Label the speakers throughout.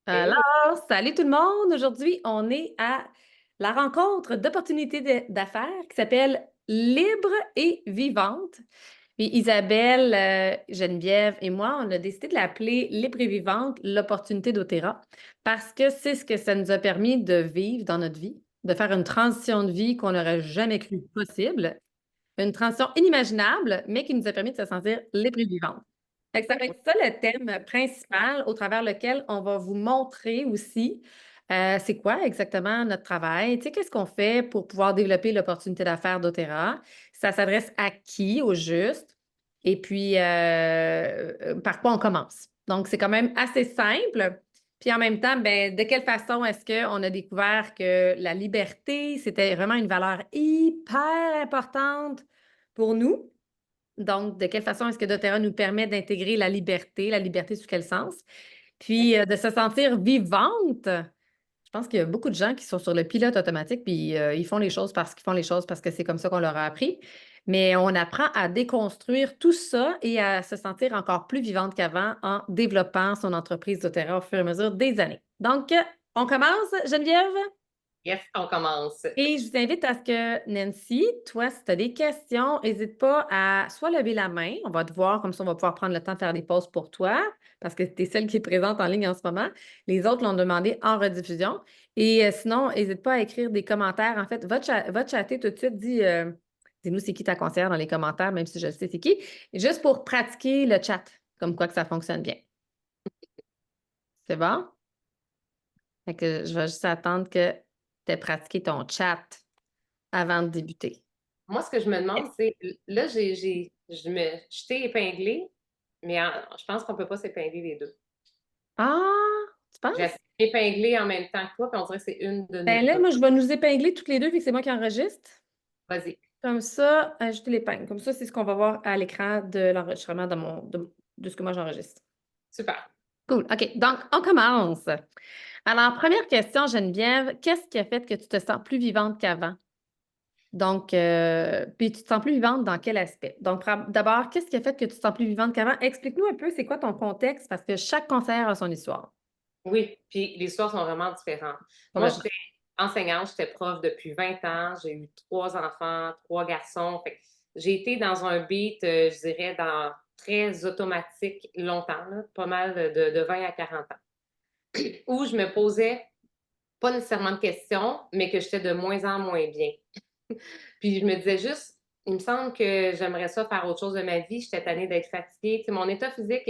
Speaker 1: Hey,
Speaker 2: Alors, salut tout le monde! Aujourd'hui, on est à la rencontre d'opportunités d'affaires qui s'appelle Libre et Vivante. Puis Isabelle, Geneviève et moi, on a décidé de l'appeler Libre et Vivante, l'opportunité d'Otera, parce que c'est ce que ça nous a permis de vivre dans notre vie, de faire une transition de vie qu'on n'aurait jamais cru possible, une transition inimaginable, mais qui nous a permis de se sentir libre et vivante. Fait que ça va être ça le thème principal au travers lequel on va vous montrer aussi c'est quoi exactement notre travail, tu sais, qu'est-ce qu'on fait pour pouvoir développer l'opportunité d'affaires d'Otera. Ça s'adresse à qui au juste et puis par quoi on commence. Donc, c'est quand même assez simple. Puis en même temps, ben, de quelle façon est-ce qu'on a découvert que la liberté, c'était vraiment une valeur hyper importante pour nous? Donc, de quelle façon est-ce que doTERRA nous permet d'intégrer la liberté sous quel sens? Puis de se sentir vivante. Je pense qu'il y a beaucoup de gens qui sont sur le pilote automatique, puis ils font les choses parce qu'ils font les choses parce que c'est comme ça qu'on leur a appris. Mais on apprend à déconstruire tout ça et à se sentir encore plus vivante qu'avant en développant son entreprise doTERRA au fur et à mesure des années. Donc, on commence, Geneviève?
Speaker 1: yes, on commence.
Speaker 2: Et je vous invite à ce que, Nancy, toi, si tu as des questions, n'hésite pas à soit lever la main, on va te voir, comme ça on va pouvoir prendre le temps de faire des pauses pour toi, parce que tu es celle qui est présente en ligne en ce moment. Les autres l'ont demandé en rediffusion. Et sinon, n'hésite pas à écrire des commentaires. En fait, va chatter tout de suite, dis-nous c'est qui ta conseillère dans les commentaires, même si je sais c'est qui, juste pour pratiquer le chat, comme quoi que ça fonctionne bien. C'est bon? Fait que je vais juste attendre que tu aies pratiqué ton chat avant de débuter.
Speaker 1: Moi, ce que je me demande, c'est, là, je t'ai épinglé, mais je pense qu'on peut pas s'épingler les deux.
Speaker 2: Ah, tu
Speaker 1: J'ai
Speaker 2: penses?
Speaker 1: épinglé en même temps que toi, puis on dirait que c'est une de nous
Speaker 2: Ben là,
Speaker 1: deux.
Speaker 2: moi, je vais nous épingler toutes les deux, vu que c'est moi qui enregistre.
Speaker 1: Vas-y.
Speaker 2: Comme ça, ajouter l'épingle. Comme ça, c'est ce qu'on va voir à l'écran de l'enregistrement de ce que moi j'enregistre.
Speaker 1: Super.
Speaker 2: Cool. OK. Donc, on commence. Alors, première question, Geneviève. Qu'est-ce qui a fait que tu te sens plus vivante qu'avant? Donc, puis tu te sens plus vivante dans quel aspect? Donc, d'abord, qu'est-ce qui a fait que tu te sens plus vivante qu'avant? Explique-nous un peu c'est quoi ton contexte parce que chaque conseillère a son histoire.
Speaker 1: Oui, puis les histoires sont vraiment différentes. Moi,
Speaker 2: Complètement.
Speaker 1: j'étais enseignante, j'étais prof depuis 20 ans, j'ai eu 3 enfants, 3 garçons. Fait que j'ai été dans un beat, je dirais, très automatique longtemps, là, pas mal de 20 à 40 ans, où je me posais pas nécessairement de questions, mais que j'étais de moins en moins bien. Puis je me disais juste, il me semble que j'aimerais ça faire autre chose de ma vie. J'étais tannée d'être fatiguée. Tu sais, mon état physique,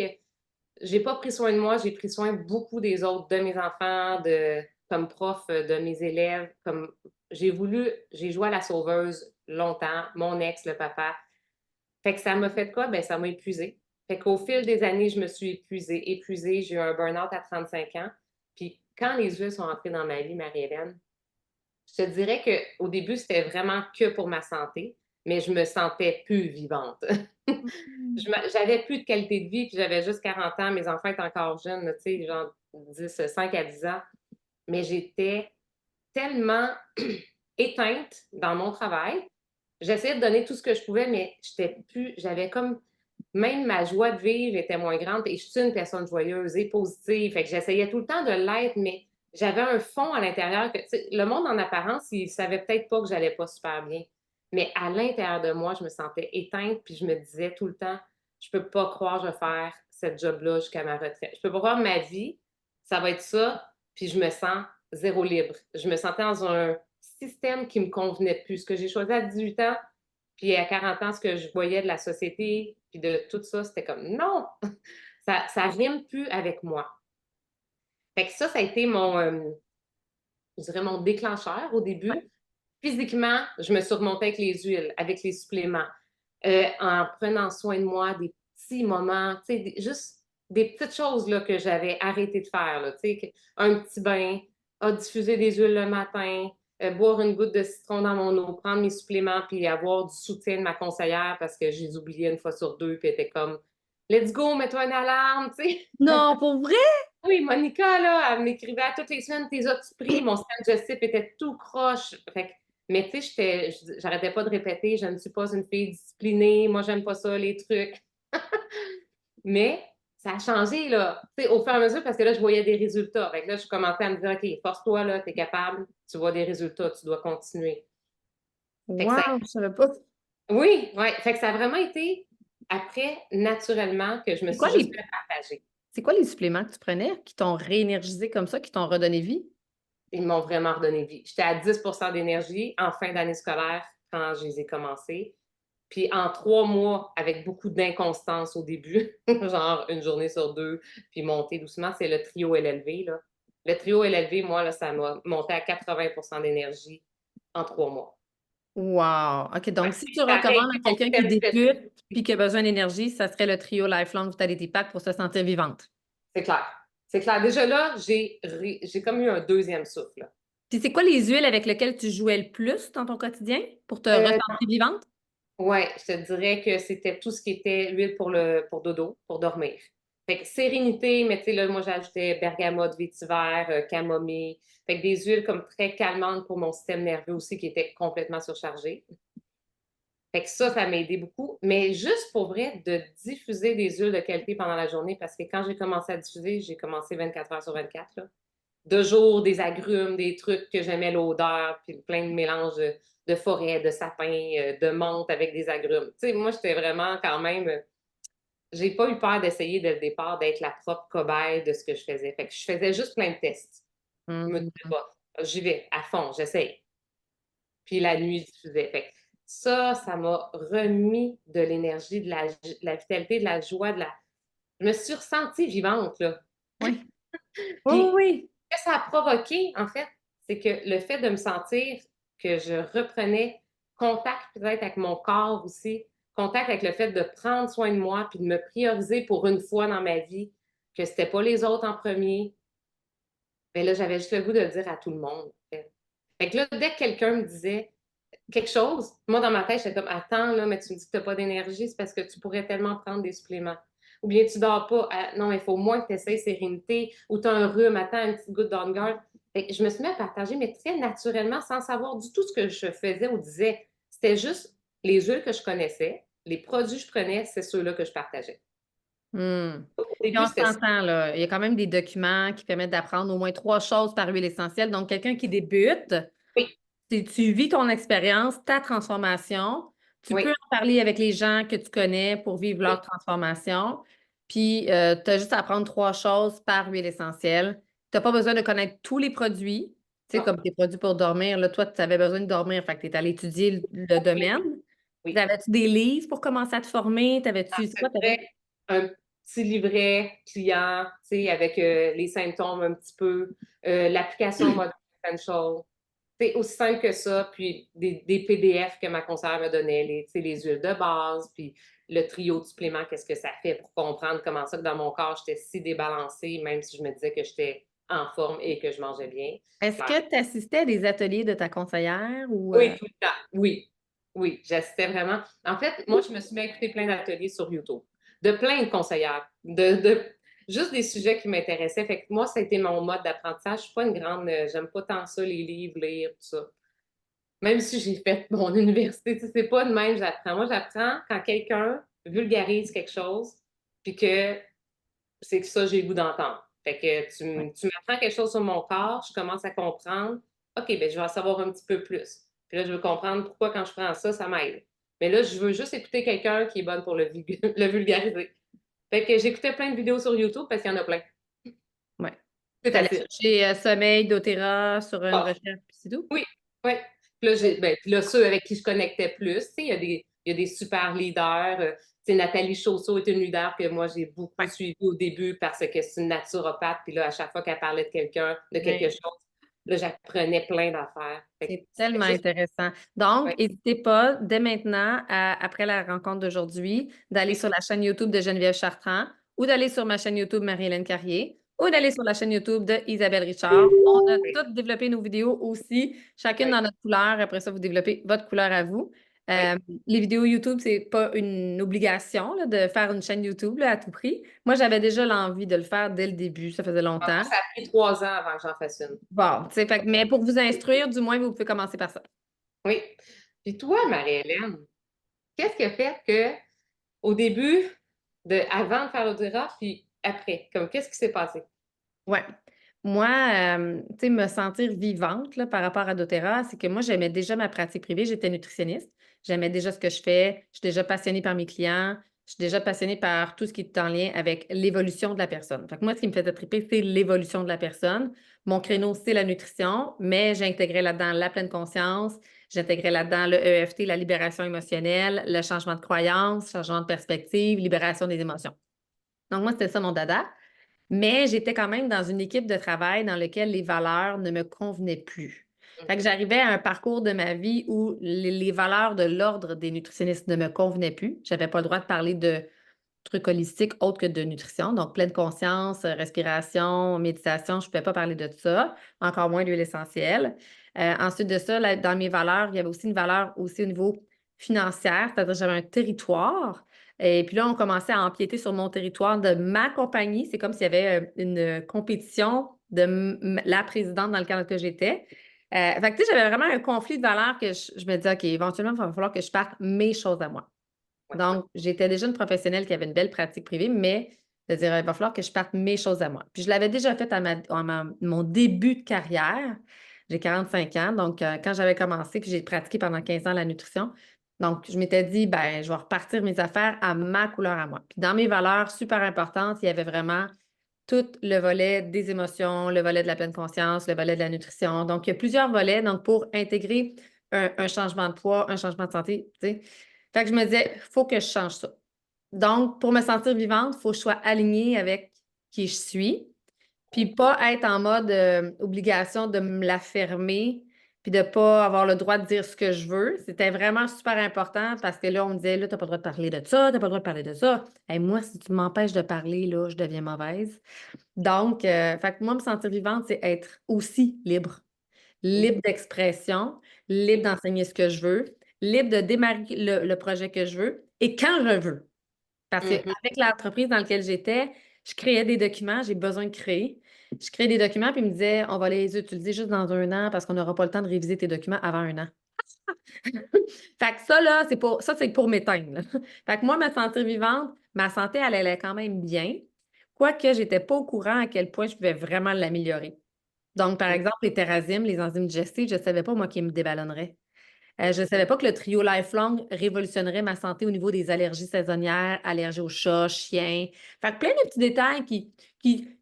Speaker 1: j'ai pas pris soin de moi, j'ai pris soin beaucoup des autres, de mes enfants, comme prof, de mes élèves. Comme j'ai joué à la sauveuse longtemps, mon ex, le papa. Fait que ça m'a fait quoi? Ben, ça m'a épuisée. Fait qu'au fil des années, je me suis épuisée. J'ai eu un burn-out à 35 ans. Puis quand les huiles sont entrées dans ma vie, Marie-Hélène, je te dirais qu'au début, c'était vraiment que pour ma santé, mais je me sentais plus vivante.
Speaker 2: Mhm.
Speaker 1: J'avais plus de qualité de vie, puis j'avais juste 40 ans. Mes enfants étaient encore jeunes, tu sais, genre 5 à 10 ans. Mais j'étais tellement éteinte dans mon travail. J'essayais de donner tout ce que je pouvais, mais j'avais comme, même ma joie de vivre était moins grande. Et je suis une personne joyeuse et positive. Fait que j'essayais tout le temps de l'être, mais j'avais un fond à l'intérieur que, tu sais, le monde en apparence, il savait peut-être pas que j'allais pas super bien. Mais à l'intérieur de moi, je me sentais éteinte, puis je me disais tout le temps, je peux pas croire que je vais faire cette job-là jusqu'à ma retraite. Je peux pas croire ma vie, ça va être ça, puis je me sens zéro libre. Je me sentais dans un système qui me convenait plus. Ce que j'ai choisi à 18 ans, puis à 40 ans, ce que je voyais de la société, puis de tout ça, c'était comme non, ça rime plus avec moi. Fait que ça a été je dirais mon déclencheur au
Speaker 2: Ouais.
Speaker 1: début. Physiquement, je me suis remontée avec les huiles, avec les suppléments, en prenant soin de moi, des petits moments, tu sais, juste des petites choses là, que j'avais arrêté de faire. Là, tu sais, un petit bain, diffuser des huiles le matin, boire une goutte de citron dans mon eau, prendre mes suppléments, puis avoir du soutien de ma conseillère parce que j'ai oublié une fois sur deux, puis elle était comme Let's go, mets-toi une alarme, tu sais.
Speaker 2: Non, pour vrai?
Speaker 1: Oui, Monica, là, elle m'écrivait à toutes les semaines, tes as-tu pris? Mon stand Jessip était tout croche. Fait que, mais tu sais, j'arrêtais pas de répéter, je ne suis pas une fille disciplinée, moi, j'aime pas ça, les trucs. Mais ça a changé, là, tu sais, au fur et à mesure, parce que là, je voyais des résultats. Fait que là, je commençais à me dire, OK, force-toi, là, t'es capable, tu vois des résultats, tu dois continuer. Fait que ça,
Speaker 2: Wow, je savais pas.
Speaker 1: oui, ouais, fait que ça a vraiment été après, naturellement, que je me
Speaker 2: C'est
Speaker 1: suis
Speaker 2: quoi
Speaker 1: juste
Speaker 2: les,
Speaker 1: fait partager.
Speaker 2: c'est quoi les suppléments que tu prenais qui t'ont réénergisé comme ça, qui t'ont redonné vie?
Speaker 1: Ils m'ont vraiment redonné vie. J'étais à 10% d'énergie en fin d'année scolaire quand je les ai commencés. Puis en 3 mois, avec beaucoup d'inconstance au début, genre une journée sur deux, puis monter doucement, c'est le trio LLV, là. Le trio LLV, moi, là, ça m'a monté à 80% d'énergie en 3 mois.
Speaker 2: Wow! OK,
Speaker 1: Ouais.
Speaker 2: donc si tu
Speaker 1: Ça a
Speaker 2: recommandes à
Speaker 1: réactivé mon
Speaker 2: quelqu'un qui
Speaker 1: système
Speaker 2: débute
Speaker 1: spécifique.
Speaker 2: puis qui a besoin d'énergie, ça serait le trio Lifelong Vitality Pack pour se sentir vivante.
Speaker 1: C'est clair. C'est clair. Déjà là, j'ai comme eu un deuxième souffle, là.
Speaker 2: Puis c'est quoi les huiles avec lesquelles tu jouais le plus dans ton quotidien pour te
Speaker 1: Euh,
Speaker 2: ressentir vivante?
Speaker 1: Ouais, je te dirais que c'était tout ce qui était huile pour dodo, pour dormir. Fait que sérénité, mais tu sais, là, moi, j'ajoutais bergamote, vétiver, camomille. Fait que des huiles comme très calmantes pour mon système nerveux aussi qui était complètement surchargé. Fait que ça m'a aidé beaucoup. Mais juste pour vrai, de diffuser des huiles de qualité pendant la journée, parce que quand j'ai commencé à diffuser, j'ai commencé 24 heures sur 24, là. De jour, des agrumes, des trucs que j'aimais l'odeur, puis plein de mélanges de forêt, de sapin, de menthe avec des agrumes. Tu sais, moi, j'étais vraiment quand même. J'ai pas eu peur d'essayer dès le départ d'être la propre cobaye de ce que je faisais. Fait que je faisais juste plein de tests. Je me disais
Speaker 2: Mhm.
Speaker 1: pas. J'y vais à fond, j'essaye. Puis la nuit, je diffusais. Fait que ça m'a remis de l'énergie, de la vitalité, de la joie, Je me suis ressentie vivante, là.
Speaker 2: Oui. Oui, oui,
Speaker 1: Puis
Speaker 2: oui.
Speaker 1: ce que ça a provoqué, en fait, c'est que le fait de me sentir que je reprenais contact peut-être avec mon corps aussi, contact avec le fait de prendre soin de moi, puis de me prioriser pour une fois dans ma vie, que c'était pas les autres en premier, bien là, j'avais juste le goût de le dire à tout le monde. Fait que là, dès que quelqu'un me disait quelque chose, moi, dans ma tête, j'étais comme, attends, là, mais tu me dis que tu n'as pas d'énergie, c'est parce que tu pourrais tellement prendre des suppléments. Ou bien tu dors pas. Ah, non, il faut au moins que tu essaies sérénité. Ou tu as un rhume, attends, une petite goutte d'On-Guard. Fait que je me suis mis à partager, mais très naturellement, sans savoir du tout ce que je faisais ou disais. C'était juste les huiles que je connaissais, les produits que je prenais, c'est ceux-là que je partageais.
Speaker 2: Hmm.
Speaker 1: Au
Speaker 2: Puis
Speaker 1: début,
Speaker 2: on
Speaker 1: c'était ça.
Speaker 2: s'entend, là. Il y a quand même des documents qui permettent d'apprendre au moins 3 choses par huile essentielle. Donc, quelqu'un qui débute,
Speaker 1: Oui,
Speaker 2: tu vis ton expérience, ta transformation. Tu peux
Speaker 1: oui,
Speaker 2: en parler avec les gens que tu connais pour vivre leur
Speaker 1: oui,
Speaker 2: transformation. Puis, tu as juste à apprendre 3 choses par huile essentielle. Tu n'as pas besoin de connaître tous les produits. Tu sais,
Speaker 1: non,
Speaker 2: comme tes produits pour dormir, là, toi, tu avais besoin de dormir, fait que tu es allé étudier le
Speaker 1: oui,
Speaker 2: domaine.
Speaker 1: oui.
Speaker 2: Avais-tu des livres pour commencer à te former?
Speaker 1: Ça
Speaker 2: T'avais-tu, c'est quoi t'avais?
Speaker 1: serait un petit livret client, tu sais, avec les symptômes un petit peu, l'application Modern Essential. C'est aussi simple que ça, puis des PDF que ma conseillère me donnait, tu sais, les huiles de base, puis le trio de suppléments, qu'est-ce que ça fait pour comprendre comment ça que dans mon corps, j'étais si débalancée, même si je me disais que j'étais en forme et que je mangeais bien.
Speaker 2: Est-ce que tu assistais à des ateliers de ta conseillère ou
Speaker 1: Oui, tout le temps. Oui, oui, j'assistais vraiment. En fait, moi, je me suis mis à écouter plein d'ateliers sur YouTube, de plein de conseillères, juste des sujets qui m'intéressaient. Fait que moi, ça a été mon mode d'apprentissage. Je suis pas une grande, j'aime pas tant ça, les livres, lire, tout ça. Même si j'ai fait mon université, tu sais, c'est pas de même que j'apprends. Moi, j'apprends quand quelqu'un vulgarise quelque chose, puis que c'est que ça, j'ai le goût d'entendre. Fait que
Speaker 2: ouais.
Speaker 1: tu m'apprends quelque chose sur mon corps, je commence à comprendre. OK, ben je vais en savoir un petit peu plus. Puis là, je veux comprendre pourquoi quand je prends ça, ça m'aide. Mais là, je veux juste écouter quelqu'un qui est bonne pour le vulgariser. Fait que j'écoutais plein de vidéos sur YouTube parce qu'il y en a plein.
Speaker 2: Ouais.
Speaker 1: C'est
Speaker 2: Tu allais
Speaker 1: facile.
Speaker 2: chercher sommeil, doTERRA sur une
Speaker 1: Ah,
Speaker 2: recherche, puis c'est tout?
Speaker 1: oui, oui. Puis là, puis là, ceux avec qui je connectais plus, tu sais, il y a des super leaders. Tu sais, Nathalie Chausseau est une leader que moi, j'ai beaucoup
Speaker 2: Ouais.
Speaker 1: suivie au début parce que c'est une naturopathe. Puis là, à chaque fois qu'elle parlait de quelqu'un, de quelque
Speaker 2: Ouais.
Speaker 1: chose, là, j'apprenais plein d'affaires. Fait que
Speaker 2: C'est
Speaker 1: c'était
Speaker 2: tellement
Speaker 1: juste,
Speaker 2: intéressant. Donc,
Speaker 1: ouais,
Speaker 2: n'hésitez pas, dès maintenant, après la rencontre d'aujourd'hui, d'aller
Speaker 1: oui,
Speaker 2: sur la chaîne YouTube de Geneviève Chartrand ou d'aller sur ma chaîne YouTube Marie-Hélène Carrier ou
Speaker 1: oui,
Speaker 2: d'aller sur la chaîne YouTube de Isabelle Richard. On a
Speaker 1: oui,
Speaker 2: toutes développé nos vidéos aussi, chacune
Speaker 1: oui,
Speaker 2: dans notre couleur. Après ça, vous développez votre couleur à vous.
Speaker 1: oui.
Speaker 2: Euh, les vidéos YouTube, c'est pas une obligation là, de faire une chaîne YouTube là, à tout prix. Moi, j'avais déjà l'envie de le faire dès le début. Ça faisait
Speaker 1: Ah, moi,
Speaker 2: longtemps.
Speaker 1: ça a pris 3 ans avant que j'en fasse une.
Speaker 2: Bon, tu sais, mais pour vous instruire, du moins, vous pouvez commencer par ça.
Speaker 1: Oui. Puis toi, Marie-Hélène, qu'est-ce qui a fait que au début, avant de faire l'odorat, puis après? Comme, qu'est-ce qui s'est passé?
Speaker 2: Ouais. Moi, tu sais, me sentir vivante là, par rapport à doTERRA, c'est que moi, j'aimais déjà ma pratique privée. J'étais nutritionniste. J'aimais déjà ce que je fais. Je suis déjà passionnée par mes clients. Je suis déjà passionnée par tout ce qui est en lien avec l'évolution de la personne. Fait que moi, ce qui me faisait triper, c'est l'évolution de la personne. Mon créneau, c'est la nutrition, mais j'intégrais là-dedans la pleine conscience. J'intégrais là-dedans le EFT, la libération émotionnelle, le changement de croyance, changement de perspective, libération des émotions. Donc, moi, c'était ça mon dada. Mais j'étais quand même dans une équipe de travail dans laquelle les valeurs ne me convenaient plus. Fait que
Speaker 1: Mhm.
Speaker 2: j'arrivais à un parcours de ma vie où les valeurs de l'ordre des nutritionnistes ne me convenaient plus. J'avais pas le droit de parler de trucs holistiques autres que de nutrition. Donc, pleine conscience, respiration, méditation, je ne pouvais pas parler de ça, encore moins l'huile essentielle. Ensuite de ça, là, dans mes valeurs, il y avait aussi une valeur aussi au niveau financier, c'est-à-dire que j'avais un territoire. Et puis là, on commençait à empiéter sur mon territoire de ma compagnie. C'est comme s'il y avait une compétition de la présidente dans le cadre que j'étais. Fait que, tu sais, j'avais vraiment un conflit de valeurs que je me disais, OK, éventuellement, il va falloir que je parte mes choses à moi.
Speaker 1: Ouais.
Speaker 2: Donc, j'étais déjà une professionnelle qui avait une belle pratique privée, mais de dire, il va falloir que je parte mes choses à moi. Puis je l'avais déjà fait mon début de carrière. J'ai 45 ans, donc quand j'avais commencé, puis j'ai pratiqué pendant 15 ans la nutrition. Donc, je m'étais dit, ben, je vais repartir mes affaires à ma couleur à moi. Puis dans mes valeurs super importantes, il y avait vraiment tout le volet des émotions, le volet de la pleine conscience, le volet de la nutrition. Donc, il y a plusieurs volets. Donc, pour intégrer un changement de poids, un changement de santé, tu sais. Fait que je me disais, il faut que je change ça. Donc, pour me sentir vivante, il faut que je sois alignée avec qui je suis, puis pas être en mode obligation de me la fermer, puis de pas avoir le droit de dire ce que je veux. C'était vraiment super important parce que là, on me disait, là, t'as pas le droit de parler de ça, t'as pas le droit de parler de ça. Et moi, si tu m'empêches de parler, là, je deviens mauvaise. Donc, fait que moi, me sentir vivante, c'est être aussi libre. Libre d'expression, libre d'enseigner ce que je veux, libre de démarrer le projet que je veux et quand je veux. Parce
Speaker 1: Mhm.
Speaker 2: qu'avec l'entreprise dans laquelle j'étais, je créais des documents, j'ai besoin de créer. Je créais des documents, puis ils me disaient, on va les utiliser juste dans un an parce qu'on n'aura pas le temps de réviser tes documents avant un an. Fait que ça, là, c'est pour m'éteindre, là. Fait que moi, me sentir vivante, ma santé, elle allait quand même bien. Quoique, j'étais pas au courant à quel point je pouvais vraiment l'améliorer. Donc, par exemple, les Terrazim, les enzymes digestives, je ne savais pas, moi, qui me déballonnerait. Je ne savais pas que le trio Lifelong révolutionnerait ma santé au niveau des allergies saisonnières, allergies aux chats, chiens. Fait que plein de petits détails qui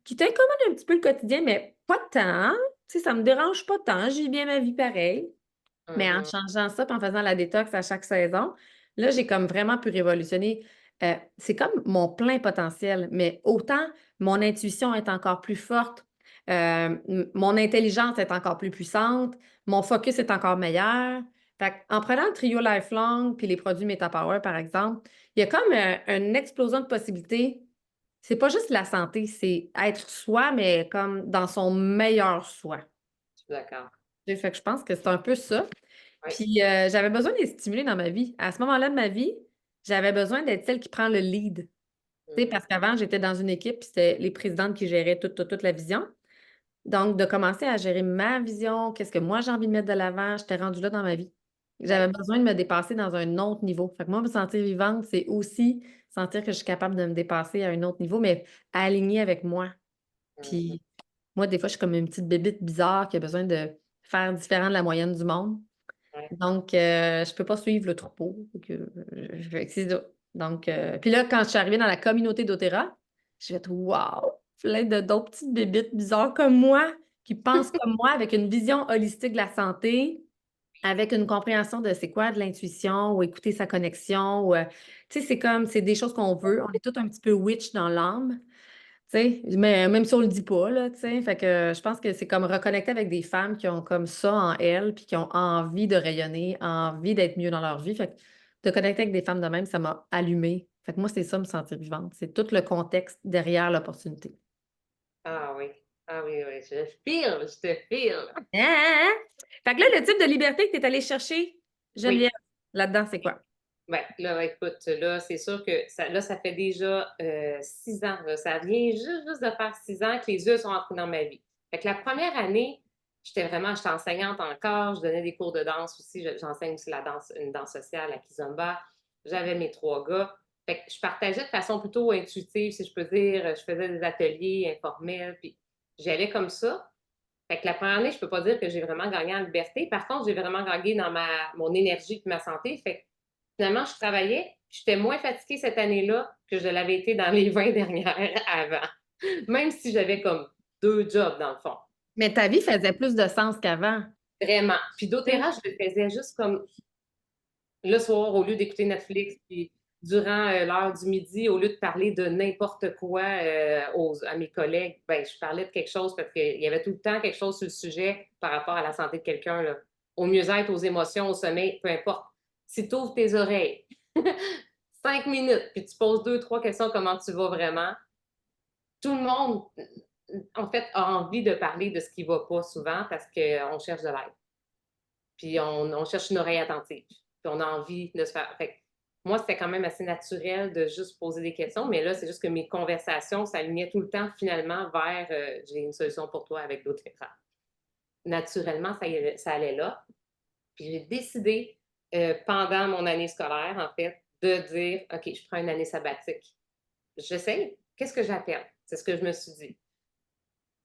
Speaker 2: t'incommodent un petit peu le quotidien, mais pas tant. Tu sais, ça ne me dérange pas tant. J'ai bien ma vie pareil. Mais en
Speaker 1: Mhm.
Speaker 2: changeant ça, puis en faisant la détox à chaque saison, là, j'ai comme vraiment pu révolutionner. C'est comme mon plein potentiel, mais autant mon intuition est encore plus forte, mon intelligence est encore plus puissante, mon focus est encore meilleur. Fait en prenant le trio Lifelong puis les produits MetaPower, par exemple, il y a comme une explosion de possibilités. C'est pas juste la santé, c'est être soi, mais comme dans son meilleur soi.
Speaker 1: Je suis d'accord.
Speaker 2: Fait que je pense que c'est un peu ça.
Speaker 1: Oui.
Speaker 2: Puis j'avais besoin d'être stimulée dans ma vie. À ce moment-là de ma vie, j'avais besoin d'être celle qui prend le lead. Tu sais,
Speaker 1: Mhm.
Speaker 2: parce qu'avant, j'étais dans une équipe, puis c'était les présidentes qui géraient toute la vision. Donc, de commencer à gérer ma vision, qu'est-ce que moi j'ai envie de mettre de l'avant, j'étais rendue là dans ma vie. J'avais
Speaker 1: Ouais.
Speaker 2: besoin de me dépasser dans un autre niveau. Fait que moi, me sentir vivante, c'est aussi sentir que je suis capable de me dépasser à un autre niveau, mais alignée avec moi.
Speaker 1: Mhm.
Speaker 2: Puis moi, des fois, je suis comme une petite bébite bizarre qui a besoin de faire différent de la moyenne du monde.
Speaker 1: Ouais.
Speaker 2: Donc, je peux pas suivre le troupeau. Fait que c'est ça. Donc, puis là, quand je suis arrivée dans la communauté d'Otera, j'ai fait wow! Plein de d'autres petites bébites bizarres comme moi, qui pensent comme moi, avec une vision holistique de la santé, avec une compréhension de c'est quoi de l'intuition, ou écouter sa connexion, ou, tu sais, c'est des choses qu'on veut. On est tous un petit peu witch dans l'âme. Tu sais, mais même si on le dit pas, là, tu sais, fait que je pense que c'est comme reconnecter avec des femmes qui ont comme ça en elles, puis qui ont envie de rayonner, envie d'être mieux dans leur vie. Fait que de connecter avec des femmes de même, ça m'a allumée. Fait que moi, c'est ça, me sentir vivante. C'est tout le contexte derrière l'opportunité.
Speaker 1: Ah oui. Ah oui, oui. Je te file.
Speaker 2: Hein, hein, hein? Fait que là, le type de liberté que tu es allée chercher,
Speaker 1: Oui.
Speaker 2: Geneviève, là-dedans, c'est quoi?
Speaker 1: Ben, là, écoute, là, c'est sûr que ça fait déjà 6 ans. Là. Ça vient juste de faire 6 ans que les yeux sont entrés dans ma vie. Fait que la première année, j'étais enseignante encore, je donnais des cours de danse aussi. J'enseigne aussi une danse sociale à Kizomba. J'avais mes 3 gars. Fait que je partageais de façon plutôt intuitive, si je peux dire. Je faisais des ateliers informels, puis j'allais comme ça. Fait que la première année, je peux pas dire que j'ai vraiment gagné en liberté. Par contre, j'ai vraiment gagné dans mon énergie et ma santé. Fait que finalement, je travaillais, puis j'étais moins fatiguée cette année-là que je l'avais été dans les 20 dernières avant. Même si j'avais comme 2 jobs dans le fond.
Speaker 2: Mais ta vie faisait plus de sens qu'avant.
Speaker 1: Vraiment. Puis
Speaker 2: Tu sais.
Speaker 1: doTERRA, je le faisais juste comme le soir, au lieu d'écouter Netflix, puis durant l'heure du midi, au lieu de parler de n'importe quoi à mes collègues, ben, je parlais de quelque chose parce qu'il y avait tout le temps quelque chose sur le sujet par rapport à la santé de quelqu'un, là. Au mieux-être, aux émotions, au sommeil, peu importe. Si tu ouvres tes oreilles, 5 minutes, puis tu poses 2, 3 questions, comment tu vas vraiment, tout le monde, en fait, a envie de parler de ce qui ne va pas souvent parce qu'on cherche de l'aide. Puis on cherche une oreille attentive. Puis on a envie de se faire. Fait que moi, c'était quand même assez naturel de juste poser des questions, mais là, c'est juste que mes conversations s'alignaient tout le temps finalement vers j'ai une solution pour toi avec doTERRA. Naturellement, ça allait là. Puis j'ai décidé pendant mon année scolaire, en fait, de dire OK, je prends une année sabbatique. J'essaie. Qu'est-ce que j'appelle? C'est ce que je me suis dit.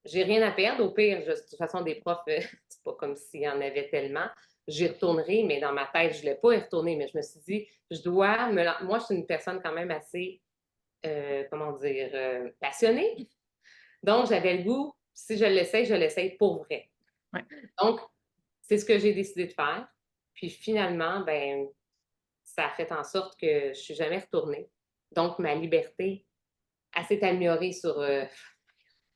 Speaker 1: J'ai rien à perdre. Au pire, de toute façon, des profs, c'est pas comme s'il y en avait tellement. J'y retournerai, mais dans ma tête, je ne voulais pas y retourner. Mais je me suis dit, je dois me. Moi, je suis une personne quand même assez, comment dire, passionnée. Donc, j'avais le goût, si je l'essaye pour vrai.
Speaker 2: Ouais.
Speaker 1: Donc, c'est ce que j'ai décidé de faire. Puis finalement, ben, ça a fait en sorte que je ne suis jamais retournée. Donc, ma liberté, elle s'est améliorée sur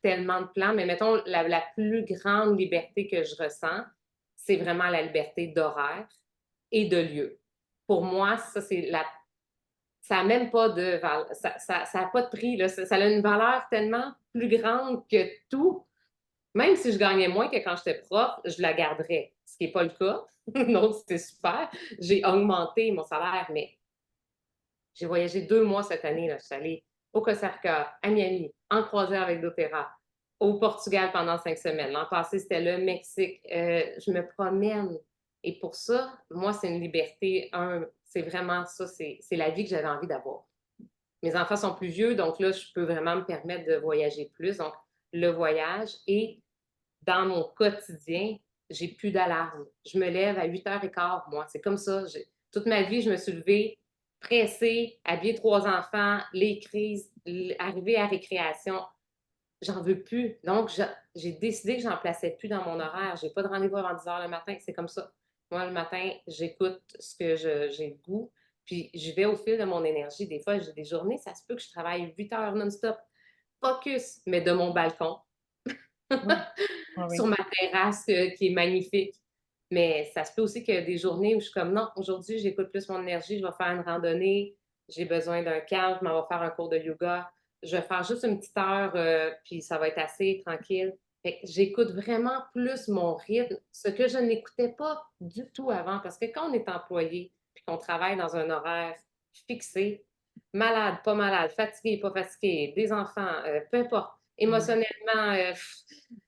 Speaker 1: tellement de plans, mais mettons, la plus grande liberté que je ressens, c'est vraiment la liberté d'horaire et de lieu. Pour moi, ça, c'est la. Ça n'a même pas de ça a pas de prix, là. Ça a une valeur tellement plus grande que tout. Même si je gagnais moins que quand j'étais prof, je la garderais, ce qui n'est pas le cas. Donc, c'était super. J'ai augmenté mon salaire, mais j'ai voyagé 2 mois cette année. Là. Je suis allée au Costa Rica, à Miami, en croisière avec doTERRA, au Portugal pendant 5 semaines. L'an passé, c'était le Mexique. Je me promène. Et pour ça, moi, c'est une liberté. C'est vraiment ça. C'est la vie que j'avais envie d'avoir. Mes enfants sont plus vieux, donc là, je peux vraiment me permettre de voyager plus. Donc, le voyage. Et dans mon quotidien, j'ai plus d'alarme. Je me lève à 8h15, moi. C'est comme ça. Toute ma vie, je me suis levée pressée, habiller 3 enfants, les crises, arriver à récréation. J'en veux plus. Donc, j'ai décidé que j'en plaçais plus dans mon horaire. J'ai pas de rendez-vous avant 10h le matin. C'est comme ça. Moi, le matin, j'écoute ce que j'ai le goût. Puis, je vais au fil de mon énergie. Des fois, j'ai des journées, ça se peut que je travaille 8 heures non-stop. Focus, mais de mon balcon.
Speaker 2: Oui. Oui,
Speaker 1: Sur
Speaker 2: oui.
Speaker 1: ma terrasse qui est magnifique. Mais ça se peut aussi qu'il y a des journées où je suis comme non, aujourd'hui, j'écoute plus mon énergie, je vais faire une randonnée, j'ai besoin d'un calme, je m'en vais faire un cours de yoga, je vais faire juste une petite heure, puis ça va être assez tranquille. Fait que j'écoute vraiment plus mon rythme, ce que je n'écoutais pas du tout avant, parce que quand on est employé, puis qu'on travaille dans un horaire fixé, malade, pas malade, fatigué, pas fatigué, des enfants, peu importe,
Speaker 2: Mm.
Speaker 1: émotionnellement,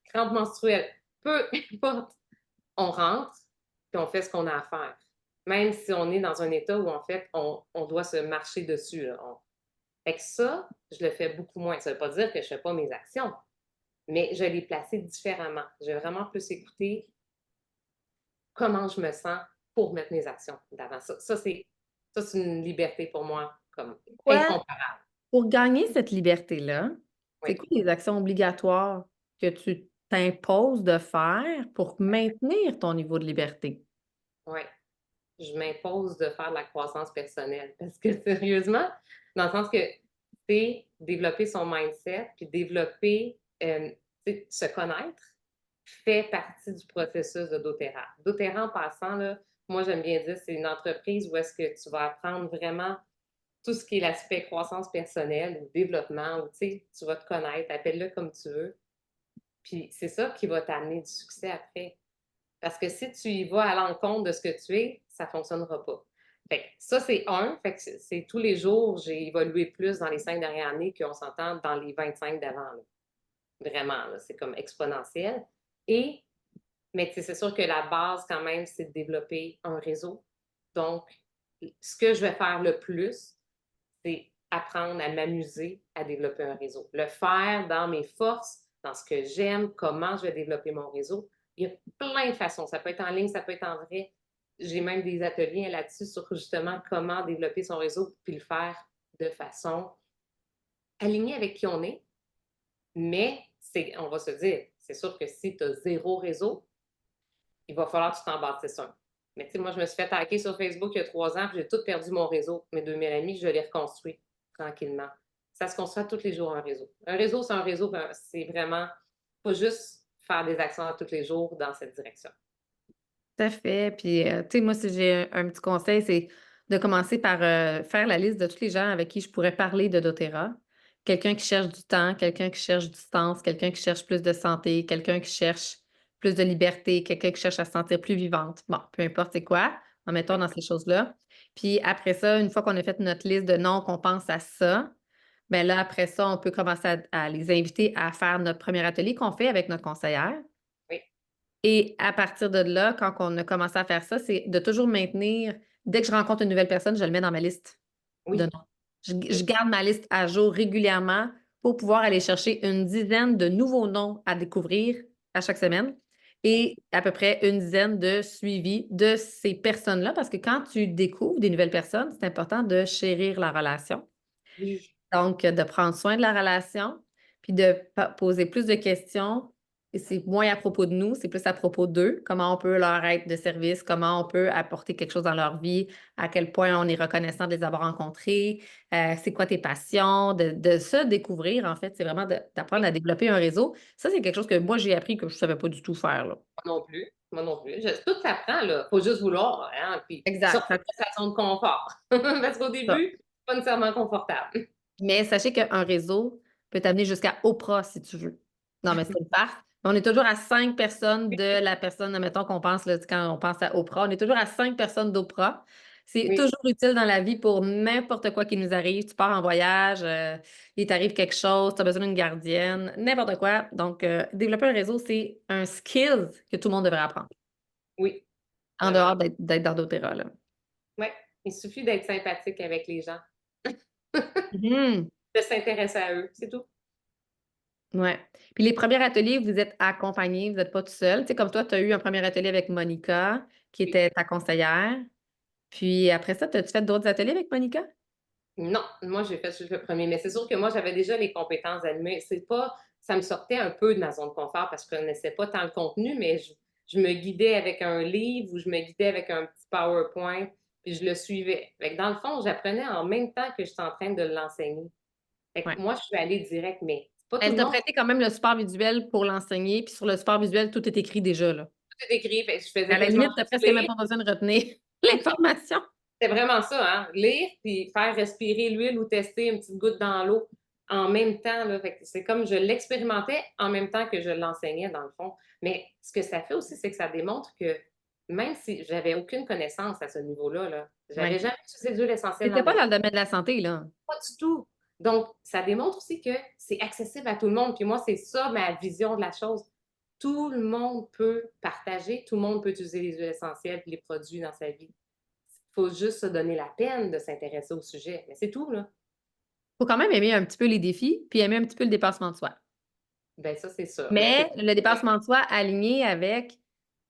Speaker 1: crampes menstruelles, peu importe, on rentre, puis on fait ce qu'on a à faire. Même si on est dans un état où, en fait, on doit se marcher dessus. Là. Fait que ça, je le fais beaucoup moins. Ça ne veut pas dire que je ne fais pas mes actions, mais je les placer différemment. J'ai vraiment plus écouté comment je me sens pour mettre mes actions d'avant. Ça, c'est une liberté pour moi comme
Speaker 2: Quoi,
Speaker 1: incomparable.
Speaker 2: pour gagner cette liberté-là,
Speaker 1: Oui,
Speaker 2: c'est quoi les actions obligatoires que tu t'imposes de faire pour maintenir ton niveau de liberté?
Speaker 1: oui. Je m'impose de faire de la croissance personnelle. Parce que sérieusement, dans le sens que c'est développer son mindset, puis développer, se connaître, fait partie du processus de doTERRA. doTERRA, en passant, là, moi, j'aime bien dire, c'est une entreprise où est-ce que tu vas apprendre vraiment tout ce qui est l'aspect croissance personnelle ou développement, ou tu vas te connaître, appelle-le comme tu veux. Puis c'est ça qui va t'amener du succès après. Parce que si tu y vas à l'encontre de ce que tu es, ça ne fonctionnera pas. Fait que ça, c'est un. Fait que c'est tous les jours, j'ai évolué plus dans les 5 dernières années qu'on s'entend dans les 25 d'avant. Là. Vraiment, là, c'est comme exponentiel. Et, mais c'est sûr que la base, quand même, c'est de développer un réseau. Donc, ce que je vais faire le plus, c'est apprendre à m'amuser à développer un réseau. Le faire dans mes forces, dans ce que j'aime, comment je vais développer mon réseau. Il y a plein de façons. Ça peut être en ligne, ça peut être en vrai. J'ai même des ateliers là-dessus sur justement comment développer son réseau puis le faire de façon alignée avec qui on est. Mais on va se dire, c'est sûr que si tu as zéro réseau, il va falloir que tu t'en bâtisses un. Mais tu sais, moi, je me suis fait hacker sur Facebook il y a 3 ans, puis j'ai tout perdu mon réseau. Mes 2000 amis, je l'ai reconstruit tranquillement. Ça se construit tous les jours un réseau. Un réseau, c'est un réseau, c'est vraiment pas juste faire des actions tous les jours dans cette direction.
Speaker 2: Tout à fait. Puis, tu sais, moi, si j'ai un petit conseil, c'est de commencer par faire la liste de tous les gens avec qui je pourrais parler de doTERRA. Quelqu'un qui cherche du temps, quelqu'un qui cherche du sens, quelqu'un qui cherche plus de santé, quelqu'un qui cherche plus de liberté, quelqu'un qui cherche à se sentir plus vivante. Bon, peu importe c'est quoi, en mettant
Speaker 1: Oui,
Speaker 2: dans ces choses-là. Puis après ça, une fois qu'on a fait notre liste de noms, qu'on pense à ça, bien là, après ça, on peut commencer à les inviter à faire notre premier atelier qu'on fait avec notre conseillère.
Speaker 1: oui,
Speaker 2: Et à partir de là, quand on a commencé à faire ça, c'est de toujours maintenir, dès que je rencontre une nouvelle personne, je le mets dans ma liste de
Speaker 1: oui,
Speaker 2: noms. Je garde ma liste à jour régulièrement pour pouvoir aller chercher une dizaine de nouveaux noms à découvrir à chaque semaine et à peu près une dizaine de suivis de ces personnes-là, parce que quand tu découvres des nouvelles personnes, c'est important de chérir la relation.
Speaker 1: oui.
Speaker 2: Donc, de prendre soin de la relation, puis de poser plus de questions. Et c'est moins à propos de nous, c'est plus à propos d'eux, comment on peut leur être de service, comment on peut apporter quelque chose dans leur vie, à quel point on est reconnaissant de les avoir rencontrés, c'est quoi tes passions, de se découvrir, en fait, c'est vraiment d'apprendre à développer un réseau. Ça, c'est quelque chose que moi, j'ai appris que je ne savais pas du tout faire, là.
Speaker 1: Moi non plus. Moi non plus. Tout s'apprend, là. Faut juste vouloir, hein, puis
Speaker 2: Exact,
Speaker 1: sortir de sa zone de confort. Parce qu'au
Speaker 2: ça.
Speaker 1: début, c'est pas nécessairement confortable.
Speaker 2: Mais sachez qu'un réseau peut t'amener jusqu'à Oprah si tu veux. Non, mais c'est une farce. On est toujours à 5 personnes de la personne, admettons qu'on pense, là, quand on pense à Oprah, on est toujours à 5 personnes d'Oprah. C'est
Speaker 1: Oui,
Speaker 2: toujours utile dans la vie pour n'importe quoi qui nous arrive. Tu pars en voyage, il t'arrive quelque chose, tu as besoin d'une gardienne, n'importe quoi. Donc, développer un réseau, c'est un skill que tout le monde devrait apprendre,
Speaker 1: oui,
Speaker 2: en
Speaker 1: vraiment.
Speaker 2: dehors d'être dans doTERRA, là.
Speaker 1: Oui, il suffit d'être sympathique avec les gens,
Speaker 2: Mhm.
Speaker 1: de s'intéresser à eux, c'est tout.
Speaker 2: Ouais. Puis les premiers ateliers, vous êtes accompagnés, vous n'êtes pas tout seul. Tu sais, comme toi, tu as eu un premier atelier avec Monica, qui
Speaker 1: Oui.
Speaker 2: était ta conseillère. Puis après ça, as-tu fait d'autres ateliers avec Monica?
Speaker 1: Non, moi, j'ai fait juste le premier, mais c'est sûr que moi, j'avais déjà les compétences animées. C'est pas, ça me sortait un peu de ma zone de confort parce que je connaissais pas tant le contenu, mais je me guidais avec un livre ou je me guidais avec un petit PowerPoint, puis je le suivais. Fait que dans le fond, j'apprenais en même temps que j'étais en train de l'enseigner. Fait
Speaker 2: Ouais.
Speaker 1: que moi, je suis allée direct, mais c'est pas tout
Speaker 2: Elle
Speaker 1: le
Speaker 2: t'a
Speaker 1: monde
Speaker 2: prêté quand même le support visuel pour l'enseigner. Puis sur le support visuel, tout est écrit déjà, là.
Speaker 1: qui est écrit. Fait que je faisais
Speaker 2: À la
Speaker 1: quasiment
Speaker 2: limite, tu
Speaker 1: juste
Speaker 2: presque même
Speaker 1: lire.
Speaker 2: pas besoin de retenir l'information.
Speaker 1: C'est vraiment ça, hein? Lire puis faire respirer l'huile ou tester une petite goutte dans l'eau en même temps. Là. Fait que c'est comme je l'expérimentais en même temps que je l'enseignais, dans le fond. Mais ce que ça fait aussi, c'est que ça démontre que même si j'avais aucune connaissance à ce niveau-là, là,
Speaker 2: Ouais.
Speaker 1: j'avais jamais utilisé d'huile essentielle
Speaker 2: C'était
Speaker 1: dans
Speaker 2: pas
Speaker 1: ma
Speaker 2: dans
Speaker 1: vie.
Speaker 2: le domaine de la santé, là.
Speaker 1: Pas du tout. Donc, ça démontre aussi que c'est accessible à tout le monde. Puis moi, c'est ça ma vision de la chose. Tout le monde peut partager, tout le monde peut utiliser les huiles essentielles et les produits dans sa vie. Il faut juste se donner la peine de s'intéresser au sujet. Mais c'est tout, là.
Speaker 2: Faut quand même aimer un petit peu les défis, puis aimer un petit peu le dépassement de soi.
Speaker 1: Ben ça, c'est ça. Mais c'est
Speaker 2: Mais le dépassement de soi aligné avec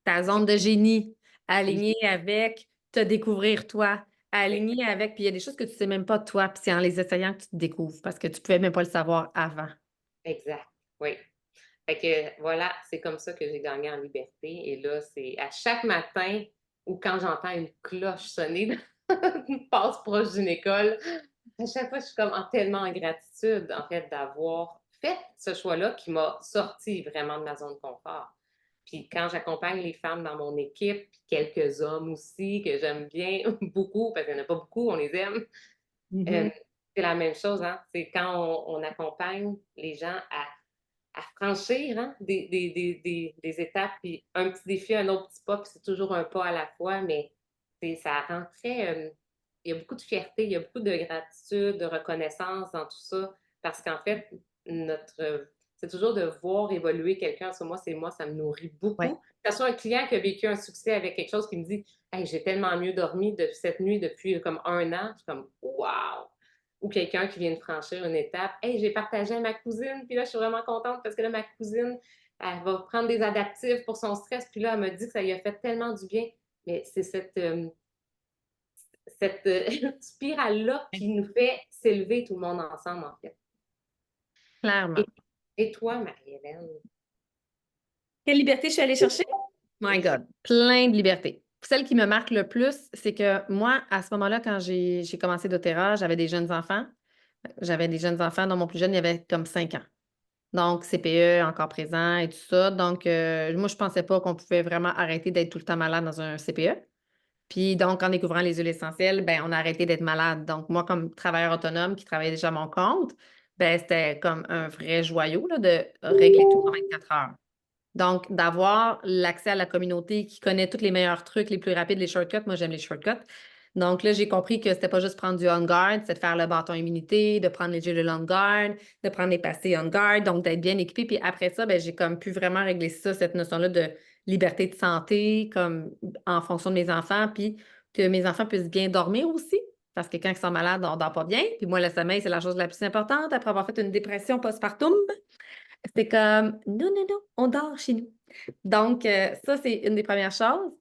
Speaker 2: ta zone de génie,
Speaker 1: oui,
Speaker 2: aligné avec te découvrir toi,
Speaker 1: oui,
Speaker 2: aligné avec puis il y a des choses que tu sais même pas de toi, puis c'est en les essayant que tu te découvres parce que tu pouvais même pas le savoir avant.
Speaker 1: exact. Oui. Fait que voilà, c'est comme ça que j'ai gagné en liberté. Et là, c'est à chaque matin ou quand j'entends une cloche sonner, une passe proche d'une école, à chaque fois, je suis comme tellement en gratitude, en fait, d'avoir fait ce choix-là qui m'a sorti vraiment de ma zone de confort. Puis quand j'accompagne les femmes dans mon équipe, puis quelques hommes aussi que j'aime bien beaucoup, parce qu'il n'y en a pas beaucoup, on les aime,
Speaker 2: Mhm.
Speaker 1: c'est la même chose, hein? C'est quand on accompagne les gens à franchir hein, des étapes, puis un petit défi, un autre petit pas, puis c'est toujours un pas à la fois, mais ça rend très. Il y a beaucoup de fierté, il y a beaucoup de gratitude, de reconnaissance dans tout ça, parce qu'en fait, c'est toujours de voir évoluer quelqu'un. Sur moi, ça me nourrit
Speaker 2: Ouais.
Speaker 1: beaucoup. Que ce soit un client qui a vécu un succès avec quelque chose qui me dit hey, j'ai tellement mieux dormi de cette nuit depuis comme 1 an. Je suis comme Wow! ou quelqu'un qui vient de franchir une étape. Hey, j'ai partagé à ma cousine, puis là, je suis vraiment contente parce que là, ma cousine, elle va prendre des adaptifs pour son stress, puis là, elle m'a dit que ça lui a fait tellement du bien. Mais c'est cette spirale-là qui nous fait s'élever tout le monde ensemble, en fait.
Speaker 2: Clairement.
Speaker 1: Et, et toi, Marie-Hélène?
Speaker 2: Quelle liberté je suis allée chercher? My God, plein de liberté. Celle qui me marque le plus, c'est que moi, à ce moment-là, quand j'ai commencé doTERRA, j'avais des jeunes enfants. J'avais des jeunes enfants, dont mon plus jeune, il avait comme 5 ans. Donc, CPE encore présent et tout ça. Donc, moi, je pensais pas qu'on pouvait vraiment arrêter d'être tout le temps malade dans un CPE. Puis, donc, en découvrant les huiles essentielles, ben, on a arrêté d'être malade. Donc, moi, comme travailleur autonome qui travaillait déjà à mon compte, ben, c'était comme un vrai joyau là, de régler tout en 24 heures. Donc, d'avoir l'accès à la communauté qui connaît tous les meilleurs trucs, les plus rapides, les shortcuts. Moi, j'aime les shortcuts. Donc là, j'ai compris que c'était pas juste prendre du on-guard, c'est de faire le bâton immunité, de prendre les jeux de on-guard, de prendre les passés on-guard, donc d'être bien équipé. Puis après ça, ben, j'ai comme pu vraiment régler ça, cette notion-là de liberté de santé, comme en fonction de mes enfants, puis que mes enfants puissent bien dormir aussi. Parce que quand ils sont malades, on dort pas bien. Puis moi, le sommeil, c'est la chose la plus importante. Après avoir fait une dépression postpartum, c'est comme, non, non, non, on dort chez nous. Donc, ça, c'est une des premières choses.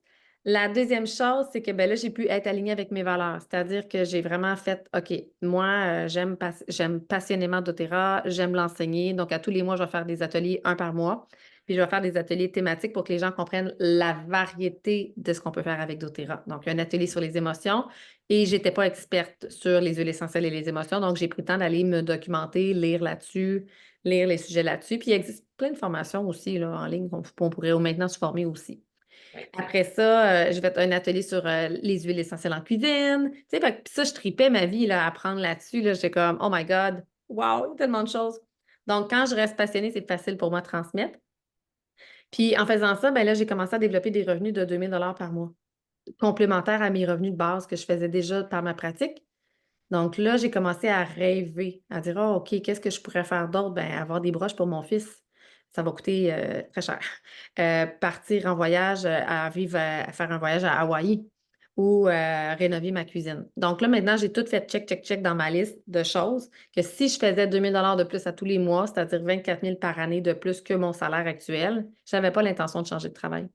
Speaker 2: La deuxième chose, c'est que ben là, j'ai pu être alignée avec mes valeurs. C'est-à-dire que j'ai vraiment fait, OK, moi, j'aime passionnément doTERRA, j'aime l'enseigner. Donc, à tous les mois, je vais faire des ateliers, un par mois. Puis, je vais faire des ateliers thématiques pour que les gens comprennent la variété de ce qu'on peut faire avec doTERRA. Donc, un atelier sur les émotions. Et je n'étais pas experte sur les huiles essentielles et les émotions. Donc, j'ai pris le temps d'aller me documenter, lire là-dessus, lire les sujets là-dessus. Puis il existe plein de formations aussi là, en ligne qu'on pourrait maintenant se former aussi.
Speaker 1: Oui.
Speaker 2: Après ça, j'ai fait un atelier sur les huiles essentielles en cuisine. Tu sais, puis ça, je tripais ma vie là, à apprendre là-dessus. Là, j'étais comme, oh my God, wow, tellement de choses. Donc, quand je reste passionnée, c'est facile pour moi de transmettre. Puis en faisant ça, ben là, j'ai commencé à développer des revenus de 2000 par mois, complémentaires à mes revenus de base que je faisais déjà par ma pratique. Donc là, j'ai commencé à rêver, à dire, oh, OK, qu'est-ce que je pourrais faire d'autre? Ben, avoir des broches pour mon fils, ça va coûter très cher. Partir en voyage, à vivre, à faire un voyage à Hawaï ou rénover ma cuisine. Donc là, maintenant, j'ai tout fait check, check, check dans ma liste de choses que si je faisais 2000 de plus à tous les mois, c'est-à-dire 24 000 par année de plus que mon salaire actuel, je n'avais pas l'intention de changer de travail.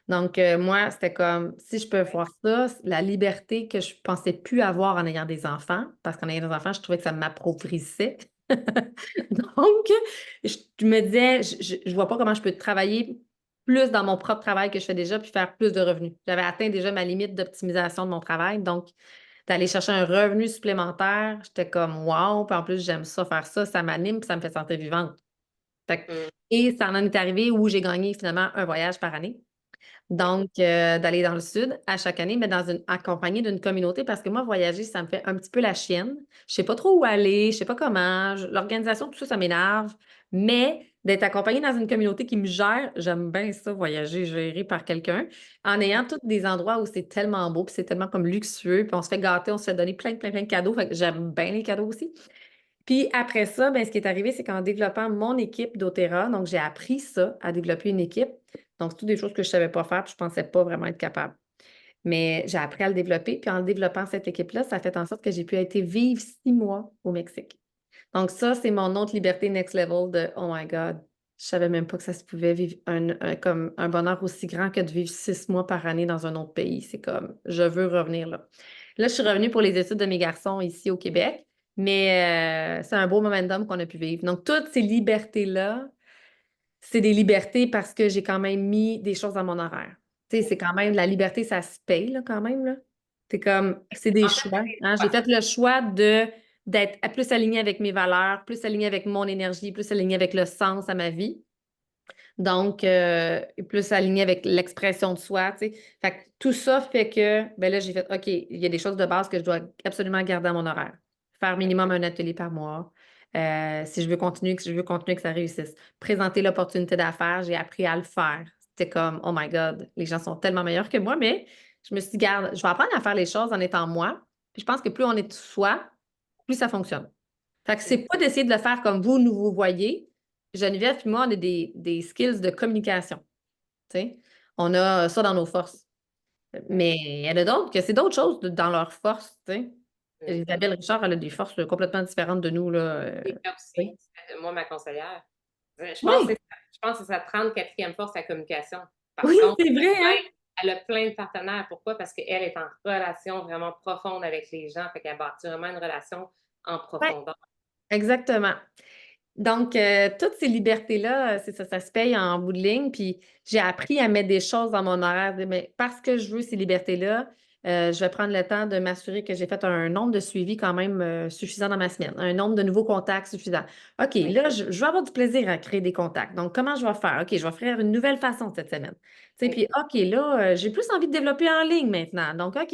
Speaker 2: Donc, moi, c'était comme, si je peux voir ça, la liberté que je pensais plus avoir en ayant des enfants, parce qu'en ayant des enfants, je trouvais que ça m'appauvrissait. Donc, je me disais, je vois pas comment je peux travailler plus dans mon propre travail que je fais déjà, puis faire plus de revenus. J'avais atteint déjà ma limite d'optimisation de mon travail. Donc, d'aller chercher un revenu supplémentaire, j'étais comme, wow, puis en plus, j'aime ça, faire ça, ça m'anime, puis ça me fait sentir vivante.
Speaker 1: Mm.
Speaker 2: Et ça en est arrivé où j'ai gagné finalement un voyage par année. Donc, d'aller dans le sud à chaque année, mais accompagnée d'une communauté, parce que moi, voyager, ça me fait un petit peu la chienne. Je sais pas trop où aller, je sais pas comment. L'organisation, tout ça, ça m'énerve. Mais d'être accompagnée dans une communauté qui me gère, j'aime bien ça, voyager, géré par quelqu'un, en ayant tous des endroits où c'est tellement beau, puis c'est tellement comme luxueux, puis on se fait gâter, on se fait donner plein, plein, plein de cadeaux. Fait que j'aime bien les cadeaux aussi. Puis après ça, ben, ce qui est arrivé, c'est qu'en développant mon équipe doTERRA, donc j'ai appris ça, à développer une équipe. Donc, c'est toutes des choses que je ne savais pas faire, puis je ne pensais pas vraiment être capable. Mais j'ai appris à le développer, puis en développant cette équipe-là, ça a fait en sorte que j'ai pu être vivre 6 mois au Mexique. Donc, ça, c'est mon autre liberté next level de Oh my God, je savais même pas que ça se pouvait vivre comme un bonheur aussi grand que de vivre 6 mois par année dans un autre pays. C'est comme, je veux revenir là. Là, je suis revenue pour les études de mes garçons ici au Québec, mais c'est un beau momentum qu'on a pu vivre. Donc, toutes ces libertés-là, c'est des libertés parce que j'ai quand même mis des choses dans mon horaire. Tu sais, c'est quand même, la liberté, ça se paye, là, quand même, là. C'est comme, c'est des
Speaker 1: En fait,
Speaker 2: choix, hein. J'ai fait le choix d'être plus alignée avec mes valeurs, plus alignée avec mon énergie, plus alignée avec le sens à ma vie. Donc, plus alignée avec l'expression de soi, tu sais. Fait que tout ça fait que, ben là, j'ai fait, OK, il y a des choses de base que je dois absolument garder à mon horaire. Faire minimum un atelier par mois. Si je veux continuer, que je veux continuer que ça réussisse. Présenter l'opportunité d'affaires, j'ai appris à le faire. C'était comme, oh my God, les gens sont tellement meilleurs que moi, mais je me suis dit, garde, je vais apprendre à faire les choses en étant moi. Puis je pense que plus on est soi, plus ça fonctionne. Fait que c'est pas d'essayer de le faire comme vous, nous vous voyez. Geneviève et moi, on a des skills de communication. Tu sais. On a ça dans nos forces. Mais il y en a d'autres que c'est d'autres choses dans leur force. Tu sais. Isabelle Richard, elle a des forces complètement différentes de nous, là.
Speaker 1: Moi
Speaker 2: Oui.
Speaker 1: aussi, moi, ma conseillère.
Speaker 2: Oui,
Speaker 1: Je pense que c'est sa 34e force, la communication. Par
Speaker 2: oui,
Speaker 1: contre,
Speaker 2: c'est vrai, hein?
Speaker 1: elle a plein de partenaires. Pourquoi? Parce qu'elle est en relation vraiment profonde avec les gens. Fait qu'elle bâtit vraiment une relation en
Speaker 2: Oui,
Speaker 1: profondeur.
Speaker 2: exactement. Donc, toutes ces libertés-là, c'est ça, ça se paye en bout de ligne. Puis, j'ai appris à mettre des choses dans mon horaire. Mais parce que je veux ces libertés-là, je vais prendre le temps de m'assurer que j'ai fait un nombre de suivis quand même suffisant dans ma semaine, un nombre de nouveaux contacts suffisant. OK,
Speaker 1: Oui,
Speaker 2: là, je vais avoir du plaisir à créer des contacts. Donc, comment je vais faire? OK, je vais faire une nouvelle façon cette semaine. Tu sais,
Speaker 1: oui.
Speaker 2: puis, OK, là, j'ai plus envie de développer en ligne maintenant. Donc, OK,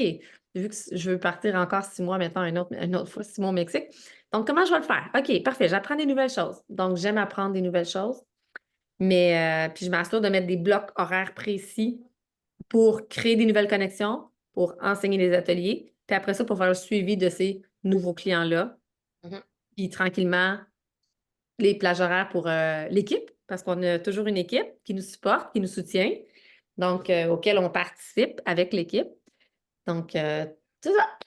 Speaker 2: vu que je veux partir encore 6 mois maintenant, une autre fois 6 mois au Mexique. Donc, comment je vais le faire? OK, parfait, j'apprends des nouvelles choses. Donc, j'aime apprendre des nouvelles choses, mais puis je m'assure de mettre des blocs horaires précis pour créer des nouvelles connexions, pour enseigner des ateliers, puis après ça, pour faire le suivi de ces nouveaux clients-là.
Speaker 1: Mhm.
Speaker 2: Puis tranquillement, les plages horaires pour l'équipe, parce qu'on a toujours une équipe qui nous supporte, qui nous soutient, donc auquel on participe avec l'équipe. Donc, c'est ça.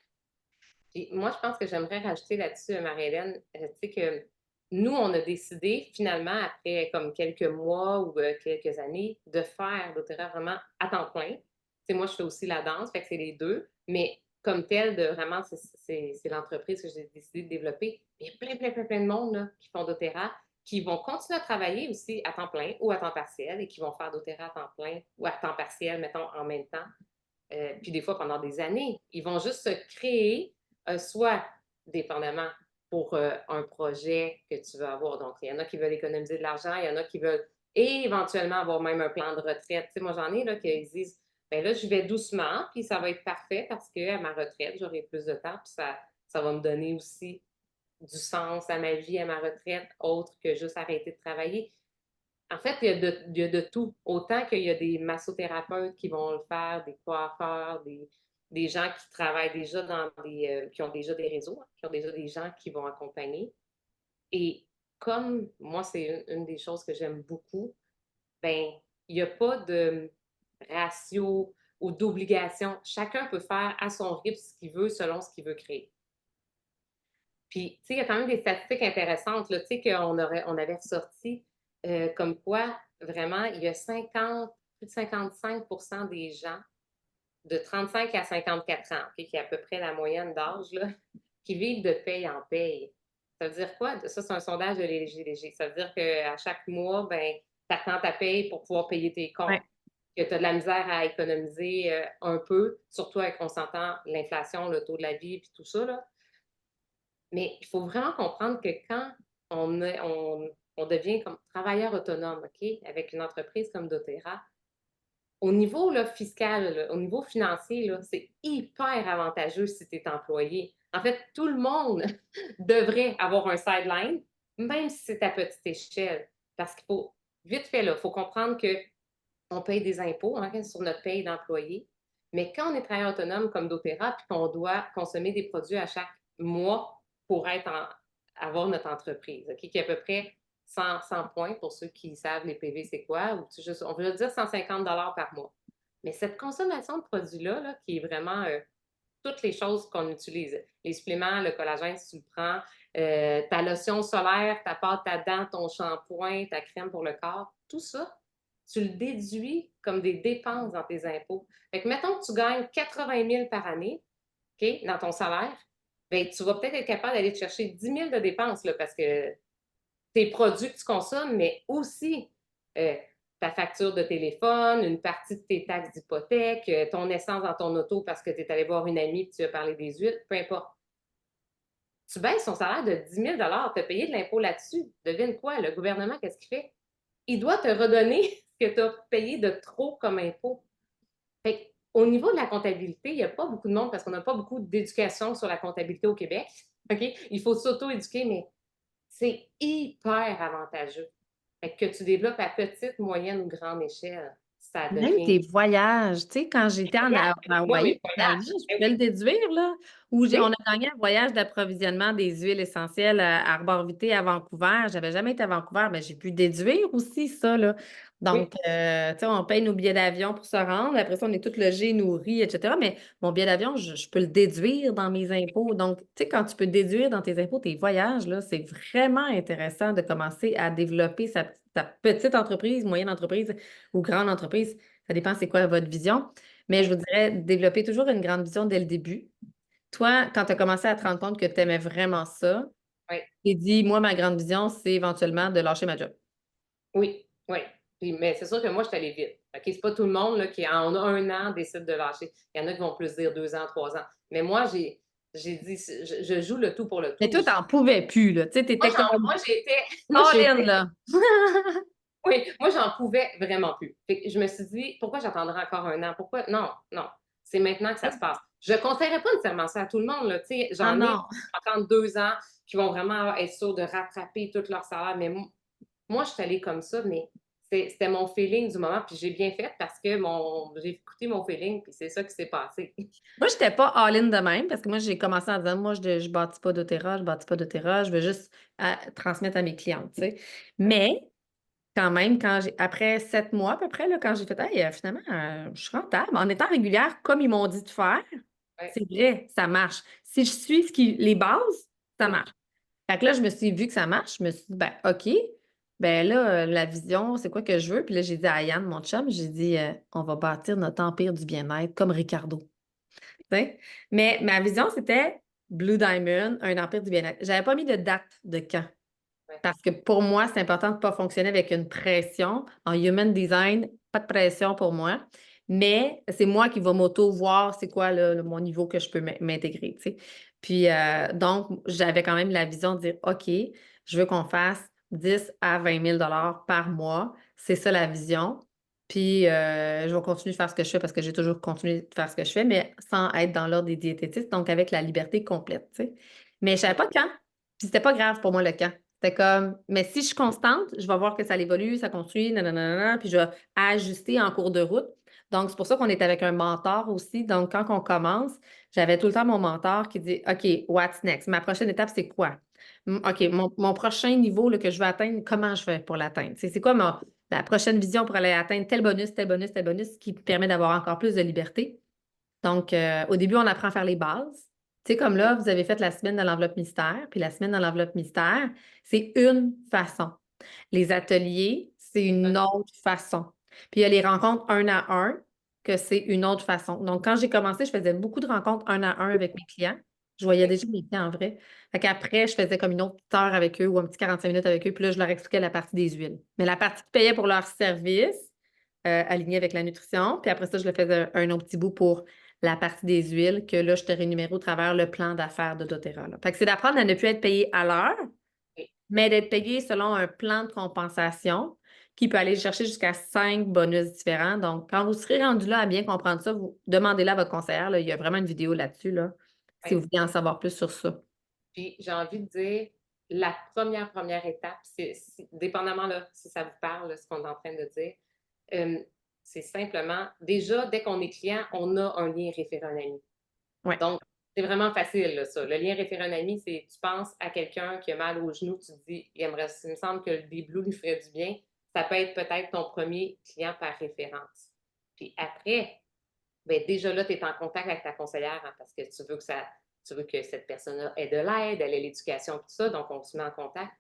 Speaker 1: Puis moi, je pense que j'aimerais rajouter là-dessus, Marie-Hélène, tu sais que nous, on a décidé finalement, après comme quelques mois ou quelques années, de faire l'opéra vraiment à temps plein. Tu sais, moi, je fais aussi la danse, fait que c'est les deux, mais comme tel, de vraiment, c'est l'entreprise que j'ai décidé de développer. Il y a plein, plein, plein, plein de monde là, qui font d'opéra, qui vont continuer à travailler aussi à temps plein ou à temps partiel et qui vont faire d'opéra à temps plein ou à temps partiel, mettons, en même temps. Puis des fois pendant des années. Ils vont juste se créer, soit dépendamment pour un projet que tu veux avoir. Donc, il y en a qui veulent économiser de l'argent, il y en a qui veulent et éventuellement avoir même un plan de retraite. Tu sais, moi, j'en ai là, qui disent, ben là, je vais doucement, puis ça va être parfait parce qu'à ma retraite, j'aurai plus de temps, puis ça va me donner aussi du sens à ma vie, à ma retraite, autre que juste arrêter de travailler. En fait, il y a de tout. Autant qu'il y a des massothérapeutes qui vont le faire, des coiffeurs, des gens qui travaillent déjà qui ont déjà des réseaux, hein, qui ont déjà des gens qui vont accompagner. Et comme moi, c'est une des choses que j'aime beaucoup, ben, il n'y a pas de ratio ou d'obligation. Chacun peut faire à son rythme ce qu'il veut selon ce qu'il veut créer. Puis, tu sais, il y a quand même des statistiques intéressantes, là, tu sais, on avait ressorti comme quoi, vraiment, il y a plus de 55 des gens de 35 à 54 ans, ok, qui est à peu près la moyenne d'âge, là, qui vivent de paye en paye. Ça veut dire quoi? Ça, c'est un sondage de Léger. Ça veut dire qu'à chaque mois, ben, tu attends ta paye pour pouvoir payer tes comptes.
Speaker 2: Ouais.
Speaker 1: Que tu as de la misère à économiser un peu, surtout avec, on s'entend, l'inflation, le taux de la vie, puis tout ça, là. Mais il faut vraiment comprendre que quand on devient comme travailleur autonome, OK, avec une entreprise comme doTERRA, au niveau là, fiscal, là, au niveau financier, là, c'est hyper avantageux si tu es employé. En fait, tout le monde devrait avoir un sideline, même si c'est à petite échelle. Parce qu'il faut, vite fait, il faut comprendre qu'on paye des impôts hein, sur notre paye d'employé. Mais quand on est travailleur autonome comme doTERRA, puis qu'on doit consommer des produits à chaque mois pour avoir notre entreprise, OK, qui est à peu près 100 points pour ceux qui savent les PV, c'est quoi, ou juste, on veut dire 150 par mois. Mais cette consommation de produits-là, là, qui est vraiment toutes les choses qu'on utilise, les suppléments, le collagène, si tu le prends, ta lotion solaire, ta pâte à dents, ton shampoing, ta crème pour le corps, tout ça, tu le déduis comme des dépenses dans tes impôts. Fait que mettons que tu gagnes 80 000 par année, OK, dans ton salaire, bien, tu vas peut-être être capable d'aller te chercher 10 000 de dépenses, là, parce que tes produits que tu consommes, mais aussi euh, ta facture de téléphone, une partie de tes taxes d'hypothèque, ton essence dans ton auto parce que tu es allé voir une amie et tu as parlé des huîtres, peu importe. Tu baisses ton salaire de 10 000 tu as payé de l'impôt là-dessus. Devine quoi? Le gouvernement, qu'est-ce qu'il fait? Il doit te redonner ce que tu as payé de trop comme impôt. Fait au niveau de la comptabilité, il n'y a pas beaucoup de monde parce qu'on n'a pas beaucoup d'éducation sur la comptabilité au Québec. OK? Il faut s'auto-éduquer, mais c'est hyper avantageux. Fait que tu développes à petite, moyenne ou grande échelle, ça
Speaker 2: Même
Speaker 1: devient
Speaker 2: tes voyages, tu sais, quand j'étais en
Speaker 1: voyage.
Speaker 2: à
Speaker 1: Moi,
Speaker 2: Hawaï,
Speaker 1: mes voyages,
Speaker 2: finalement, je
Speaker 1: ben
Speaker 2: pouvais le
Speaker 1: oui,
Speaker 2: déduire, là. Ou on
Speaker 1: Oui,
Speaker 2: a gagné un voyage d'approvisionnement des huiles essentielles à Arbor-Vité à Vancouver. J'avais jamais été à Vancouver, mais j'ai pu déduire aussi ça, là. Donc,
Speaker 1: oui,
Speaker 2: tu sais, on paye nos billets d'avion pour se rendre. Après ça, on est tout logés, nourris, etc. Mais mon billet d'avion, je peux le déduire dans mes impôts. Donc, tu sais, quand tu peux déduire dans tes impôts tes voyages, là, c'est vraiment intéressant de commencer à développer sa petite entreprise, moyenne entreprise ou grande entreprise. Ça dépend c'est quoi votre vision. Mais je
Speaker 1: oui,
Speaker 2: vous dirais, développer toujours une grande vision dès le début. Toi, quand tu as commencé à te rendre compte que tu aimais vraiment ça,
Speaker 1: oui.
Speaker 2: tu dit, moi, ma grande vision, c'est éventuellement de lâcher ma job.
Speaker 1: Oui, oui. Mais c'est sûr que moi, je suis allée vite. OK, c'est pas tout le monde là, qui, en un an, décide de lâcher. Il y en a qui vont plus dire 2 ans, 3 ans. Mais moi, j'ai dit, je joue le tout pour le
Speaker 2: Mais
Speaker 1: tout.
Speaker 2: toi, t'en pouvais plus, là. Tu sais, t'étais comme
Speaker 1: Moi, j'étais, moi,
Speaker 2: all in,
Speaker 1: j'étais,
Speaker 2: là.
Speaker 1: oui, moi, j'en pouvais vraiment plus. Fait que je me suis dit, pourquoi j'attendrai encore un an? Pourquoi? Non, non. C'est maintenant que ça se passe. Je ne conseillerais pas nécessairement ça à tout le monde, là. Tu sais,
Speaker 2: Ah
Speaker 1: j'en ai
Speaker 2: non.
Speaker 1: qui attendent 2 ans, qui vont vraiment être sûrs de rattraper tout leur salaire. Mais moi, je suis allée comme ça, mais c'était mon feeling du moment, puis j'ai bien fait parce que j'ai écouté mon feeling, puis c'est ça qui s'est passé.
Speaker 2: Moi, je n'étais pas all-in de même parce que moi, j'ai commencé en disant, moi, je ne bâtis pas d'Otera, je ne bâtis pas d'Otera, je veux juste transmettre à mes clientes, tu sais. Mais quand même, après 7 mois à peu près, là, quand j'ai fait, hey, finalement, je suis rentable, en étant régulière comme ils m'ont dit de faire,
Speaker 1: Ouais.
Speaker 2: c'est vrai, ça marche. Si je suis les bases, ça
Speaker 1: Oui,
Speaker 2: marche. Fait que là, je me suis vu que ça marche, je me suis dit, ben, OK, ben là, la vision, c'est quoi que je veux? Puis là, j'ai dit à Yann, mon chum, j'ai dit, on va bâtir notre empire du bien-être comme Ricardo. Tu sais? Mais ma vision, c'était Blue Diamond, un empire du bien-être. J'avais pas mis de date de quand.
Speaker 1: ouais,
Speaker 2: Parce que pour moi, c'est important de ne pas fonctionner avec une pression. En human design, pas de pression pour moi. Mais c'est moi qui vais m'auto-voir c'est quoi mon niveau que je peux m'intégrer. Tu sais. Puis donc, j'avais quand même la vision de dire OK, je veux qu'on fasse 10 à 20 000 par mois. C'est ça la vision. Puis je vais continuer de faire ce que je fais parce que j'ai toujours continué de faire ce que je fais, mais sans être dans l'ordre des diététistes, donc avec la liberté complète. Tu sais. Mais je ne savais
Speaker 1: ouais,
Speaker 2: pas quand. Puis c'était pas grave pour moi le quand. C'était comme, mais si je suis constante, je vais voir que ça évolue, ça continue, nanana, puis je vais ajuster en cours de route. Donc, c'est pour ça qu'on est avec un mentor aussi. Donc, quand on commence, j'avais tout le temps mon mentor qui dit, OK, what's next? Ma prochaine étape, c'est quoi? OK, mon prochain niveau là, que je veux atteindre, comment je fais pour l'atteindre? C'est quoi la prochaine vision pour aller atteindre tel bonus, tel bonus, tel bonus, qui permet d'avoir encore plus de liberté? Donc, au début, on apprend à faire les bases. Tu sais, comme là, vous avez fait la semaine de l'enveloppe mystère, puis la semaine de l'enveloppe mystère, c'est une façon. Les ateliers, c'est une
Speaker 1: OK,
Speaker 2: autre façon. Puis il y a les rencontres un à un, que c'est une autre façon. Donc, quand j'ai commencé, je faisais beaucoup de rencontres un à un avec mes clients. Je voyais
Speaker 1: OK,
Speaker 2: déjà mes clients en vrai. Fait qu'après, je faisais comme une autre heure avec eux ou un petit 45 minutes avec eux, puis là, je leur expliquais la partie des huiles. Mais la partie qui payait pour leur service, alignée avec la nutrition, puis après ça, je le faisais un autre petit bout pour la partie des huiles, que là, je te rémunère au travers le plan d'affaires de doTERRA. Là. Fait que c'est d'apprendre à ne plus être payé à l'heure,
Speaker 1: OK,
Speaker 2: mais d'être payé selon un plan de compensation qui peut aller chercher jusqu'à 5 bonus différents. Donc, quand vous serez rendu là à bien comprendre ça, vous demandez-la à votre conseillère. Là. Il y a vraiment une vidéo là-dessus, là, si vous
Speaker 1: ouais.
Speaker 2: voulez en savoir plus sur ça.
Speaker 1: Puis j'ai envie de dire, la première étape, dépendamment là, si ça vous parle, ce qu'on est en train de dire, euh, c'est simplement, déjà, dès qu'on est client, on a un lien référent un ami.
Speaker 2: Ouais.
Speaker 1: Donc, c'est vraiment facile, là, ça. Le lien référent un ami, c'est tu penses à quelqu'un qui a mal au genou, tu te dis, il me semble que le déblou lui ferait du bien. Ça peut être peut-être ton premier client par référence. Puis après, ben déjà là, tu es en contact avec ta conseillère hein, parce que tu veux que cette personne-là ait de l'aide, elle ait l'éducation, tout ça, donc on se met en contact.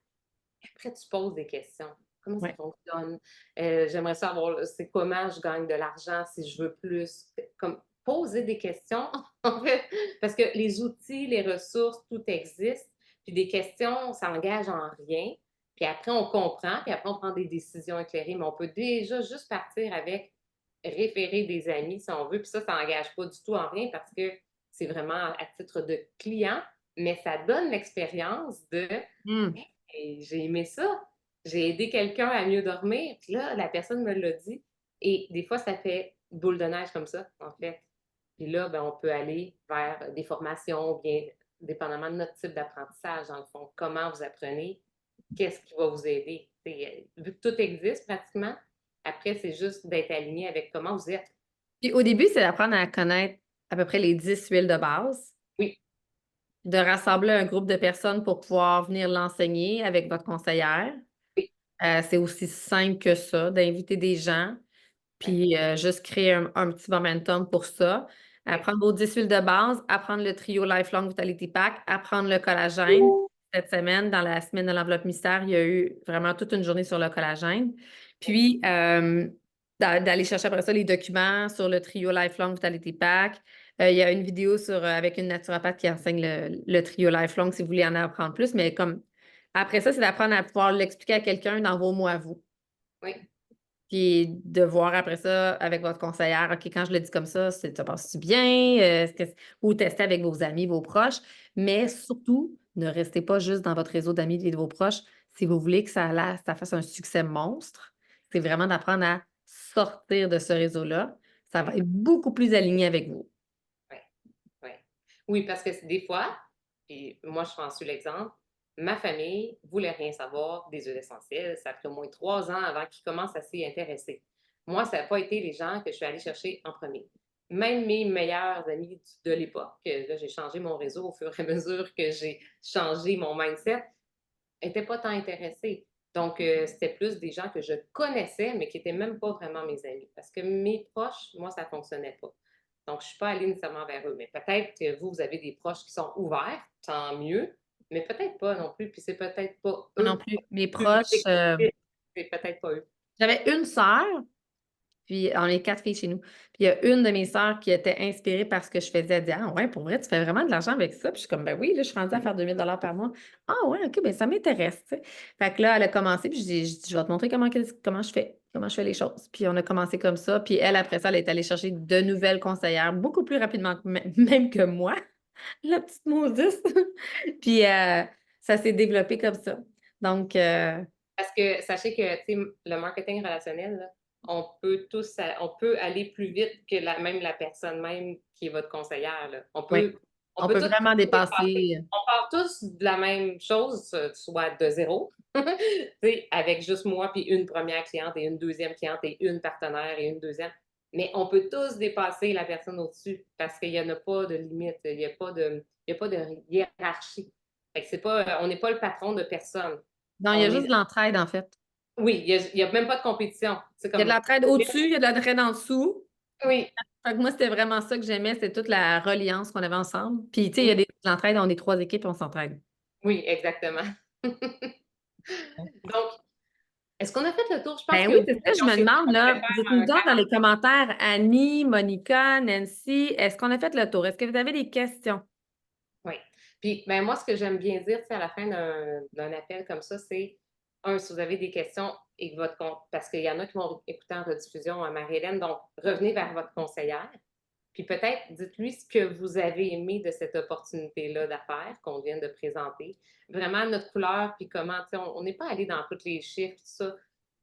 Speaker 1: Après, tu poses des questions. Comment ça
Speaker 2: Ouais.
Speaker 1: fonctionne? J'aimerais savoir, c'est comment je gagne de l'argent si je veux plus. Comme poser des questions, en fait, parce que les outils, les ressources, tout existe. Puis des questions, ça n'engage en rien. Puis après, on comprend, puis après, on prend des décisions éclairées. Mais on peut déjà juste partir avec référer des amis, si on veut. Puis ça n'engage pas du tout en rien parce que c'est vraiment à titre de client, mais ça donne l'expérience de
Speaker 2: Hmm.
Speaker 1: et j'ai aimé ça. J'ai aidé quelqu'un à mieux dormir. Puis là, la personne me l'a dit. Et des fois, ça fait boule de neige comme ça, en fait. Puis là, ben, on peut aller vers des formations, bien dépendamment de notre type d'apprentissage, dans le fond. Comment vous apprenez, qu'est-ce qui va vous aider. Vu que tout existe pratiquement, après, c'est juste d'être aligné avec comment vous êtes.
Speaker 2: Puis au début, c'est d'apprendre à connaître à peu près les 10 huiles de base.
Speaker 1: Oui,
Speaker 2: de rassembler un groupe de personnes pour pouvoir venir l'enseigner avec votre conseillère.
Speaker 1: Oui,
Speaker 2: C'est aussi simple que ça, d'inviter des gens,
Speaker 1: oui,
Speaker 2: puis juste créer un petit momentum pour ça.
Speaker 1: oui.
Speaker 2: Apprendre vos 10 huiles de base, apprendre le trio Lifelong Vitality Pack, apprendre le collagène. Cette semaine, dans la semaine de l'enveloppe mystère, il y a eu vraiment toute une journée sur le collagène. Puis, d'aller chercher après ça les documents sur le trio Lifelong Vitality Pack. Il y a une vidéo avec une naturopathe qui enseigne le trio Lifelong si vous voulez en apprendre plus. Mais comme après ça, c'est d'apprendre à pouvoir l'expliquer à quelqu'un dans vos mots à vous.
Speaker 1: Oui.
Speaker 2: Puis de voir après ça avec votre conseillère, OK, quand je le dis comme ça passe-tu bien? Ou tester avec vos amis, vos proches. Mais surtout, ne restez pas juste dans votre réseau d'amis et de vos proches. Si vous voulez que ça fasse un succès monstre, c'est vraiment d'apprendre à sortir de ce réseau-là. Ça va
Speaker 1: Oui,
Speaker 2: être beaucoup plus aligné avec vous.
Speaker 1: oui, oui. Oui, parce que des fois, puis moi, je prends sur l'exemple, ma famille voulait rien savoir des huiles essentielles. Ça a pris au moins 3 ans avant qu'ils commencent à s'y intéresser. Moi, ça n'a pas été les gens que je suis allée chercher en premier. Même mes meilleurs amis de l'époque, que là, j'ai changé mon réseau au fur et à mesure que j'ai changé mon mindset, n'étaient pas tant intéressés. Donc, c'était plus des gens que je connaissais, mais qui n'étaient même pas vraiment mes amis. Parce que mes proches, moi, ça ne fonctionnait pas. Donc, je ne suis pas allée nécessairement vers eux. Mais peut-être que vous avez des proches qui sont ouverts, tant mieux, mais peut-être pas non plus. Puis c'est peut-être pas
Speaker 2: Moi non
Speaker 1: eux.
Speaker 2: plus. Mes
Speaker 1: Plus
Speaker 2: proches,
Speaker 1: c'est peut-être pas eux.
Speaker 2: j'avais une sœur. Puis, on est 4 filles chez nous. Puis, il y a une de mes sœurs qui était inspirée par ce que je faisais. Elle dit: Ah, ouais, pour vrai, tu fais vraiment de l'argent avec ça. Puis, je suis comme: Ben oui, là, je suis rendue à faire 2000 par mois. Ah, ouais, OK, ben ça m'intéresse, tu sais. Fait que là, elle a commencé. Puis, j'ai dit: Je vais te montrer comment je fais les choses. Puis, on a commencé comme ça. Puis, elle, après ça, elle est allée chercher de nouvelles conseillères beaucoup plus rapidement même que moi, la petite maudite. Puis, ça s'est développé comme ça. Donc,
Speaker 1: Parce que sachez que le marketing relationnel, là, on peut aller plus vite que même la personne même qui est votre conseillère. Là.
Speaker 2: oui,
Speaker 1: On
Speaker 2: on
Speaker 1: peut
Speaker 2: peut
Speaker 1: tout
Speaker 2: vraiment
Speaker 1: dépasser.
Speaker 2: dépasser.
Speaker 1: On part tous de la même chose, soit de zéro, avec juste moi, puis une première cliente et une deuxième cliente et une partenaire et une deuxième. Mais on peut tous dépasser la personne au-dessus parce qu'il n'y en a pas de limite, il n'y a pas de hiérarchie. Fait que c'est pas, on n'est pas le patron de personne.
Speaker 2: Non, il y a
Speaker 1: On
Speaker 2: juste
Speaker 1: est
Speaker 2: de l'entraide, en fait.
Speaker 1: oui, il y a même pas de compétition. C'est
Speaker 2: Il y a de
Speaker 1: comme
Speaker 2: l'entraide au-dessus, il y a de l'entraide en dessous.
Speaker 1: oui,
Speaker 2: Fait que moi, c'était vraiment ça que j'aimais, c'était toute la reliance qu'on avait ensemble. Puis, tu sais, il y a de l'entraide, on est 3 équipes et on s'entraide.
Speaker 1: oui, exactement. Donc, est-ce qu'on a fait le tour? Je pense
Speaker 2: Ben
Speaker 1: qu'il
Speaker 2: oui,
Speaker 1: y a une
Speaker 2: c'est ça, je
Speaker 1: question.
Speaker 2: me
Speaker 1: C'est sûr
Speaker 2: demande,
Speaker 1: qu'on pourrait
Speaker 2: là.
Speaker 1: faire
Speaker 2: Dites-nous
Speaker 1: un
Speaker 2: donc dans les
Speaker 1: 40.
Speaker 2: commentaires, Annie, Monica, Nancy, est-ce qu'on a fait le tour? Est-ce que vous avez des questions?
Speaker 1: Oui. Puis, ben, moi, ce que j'aime bien dire, à la fin d'un appel comme ça, c'est, si vous avez des questions et que votre compte, parce qu'il y en a qui vont écouter en rediffusion à Marie-Hélène, donc revenez vers votre conseillère. Puis peut-être, dites-lui ce que vous avez aimé de cette opportunité-là d'affaires qu'on vient de présenter. Vraiment, notre couleur, puis comment, tu sais, on n'est pas allé dans tous les chiffres, tout ça,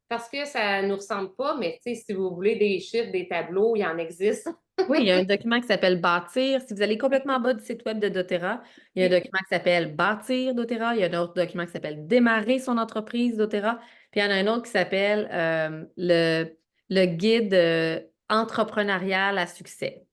Speaker 1: parce que ça ne nous ressemble pas, mais tu sais, si vous voulez des chiffres, des tableaux, il y en existe.
Speaker 2: Oui, il y a un document qui s'appelle Bâtir. Si vous allez complètement en bas du site web de doTERRA, il y a un
Speaker 1: Oui,
Speaker 2: document qui s'appelle Bâtir doTERRA. Il y a un autre document qui s'appelle Démarrer son entreprise doTERRA. Puis il y en a un autre qui s'appelle le guide entrepreneurial à succès.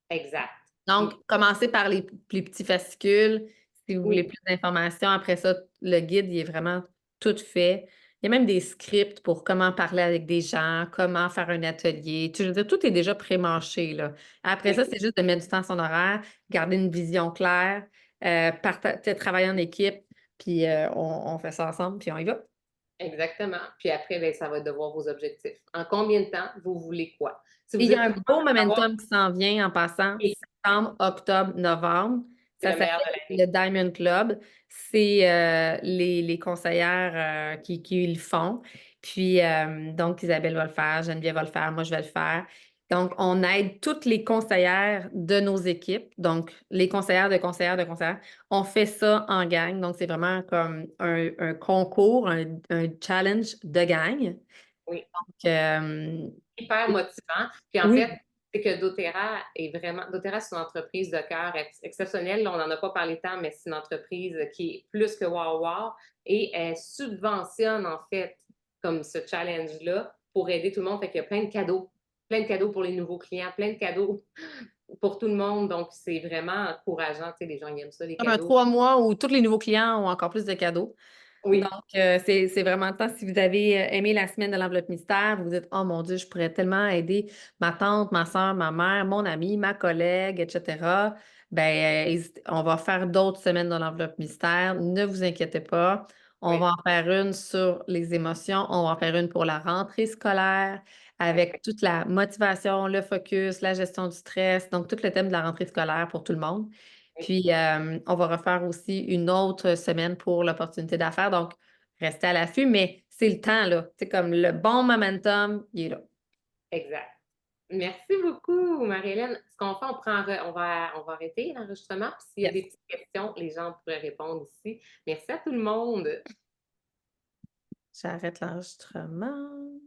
Speaker 1: exact.
Speaker 2: Donc,
Speaker 1: Puis,
Speaker 2: commencez par les plus petits fascicules. Si vous voulez
Speaker 1: oui,
Speaker 2: plus d'informations, après ça, le guide, il est vraiment tout fait. Il y a même des scripts pour comment parler avec des gens, comment faire un atelier. Je veux dire, tout est déjà pré-mâché, là. Après ça,
Speaker 1: oui,
Speaker 2: c'est juste de mettre du temps à son horaire, garder une vision claire, travailler en équipe, puis on fait ça ensemble, puis on y va.
Speaker 1: exactement. Puis après, ben, ça va être de voir vos objectifs. En combien de temps vous voulez quoi? Si
Speaker 2: Et il
Speaker 1: vous
Speaker 2: y a
Speaker 1: êtes
Speaker 2: un
Speaker 1: content
Speaker 2: beau
Speaker 1: de savoir,
Speaker 2: momentum qui s'en vient en passant,
Speaker 1: et
Speaker 2: septembre, octobre, novembre.
Speaker 1: c'est
Speaker 2: Ça
Speaker 1: le meilleur de
Speaker 2: s'appelle
Speaker 1: l'année.
Speaker 2: le Diamond Club. C'est les conseillères qui le font. Puis, donc, Isabelle va le faire, Geneviève va le faire, moi, je vais le faire. Donc, on aide toutes les conseillères de nos équipes. Donc, les conseillères de conseillères de conseillères. On fait ça en gang. Donc, c'est vraiment comme un concours, un challenge de gang.
Speaker 1: Oui.
Speaker 2: Donc,
Speaker 1: Hyper motivant. Puis en fait,
Speaker 2: oui,
Speaker 1: c'est que doTERRA, c'est une entreprise de cœur exceptionnelle. Là, on n'en a pas parlé tant, mais c'est une entreprise qui est plus que wow wow et elle subventionne en fait comme ce challenge-là pour aider tout le monde. Fait qu'il y a plein de cadeaux pour les nouveaux clients, plein de cadeaux pour tout le monde. Donc, c'est vraiment encourageant. Tu sais, les gens ils aiment ça, les
Speaker 2: Comme un
Speaker 1: cadeaux.
Speaker 2: 3 mois où tous les nouveaux clients ont encore plus de cadeaux. Donc,
Speaker 1: Oui,
Speaker 2: c'est vraiment le temps. Si vous avez aimé la semaine de l'enveloppe mystère, vous vous dites, oh mon Dieu, je pourrais tellement aider ma tante, ma soeur, ma mère, mon ami, ma collègue, etc. Ben, on va faire d'autres semaines de l'enveloppe mystère. Ne vous inquiétez pas. On va
Speaker 1: oui,
Speaker 2: en faire une sur les émotions. On va en faire une pour la rentrée scolaire avec
Speaker 1: parfait.
Speaker 2: toute la motivation, le focus, la gestion du stress. Donc, tout le thème de la rentrée scolaire pour tout le monde.
Speaker 1: Oui,
Speaker 2: Puis, on va refaire aussi une autre semaine pour l'opportunité d'affaires. Donc, restez à l'affût, mais c'est le temps, là. C'est comme le bon momentum, il est là.
Speaker 1: exact. Merci beaucoup, Marie-Hélène. Ce qu'on fait, on va arrêter l'enregistrement. Puis s'il y a
Speaker 2: Yes.
Speaker 1: des petites questions, les gens pourraient répondre ici. Merci à tout le monde.
Speaker 2: J'arrête l'enregistrement.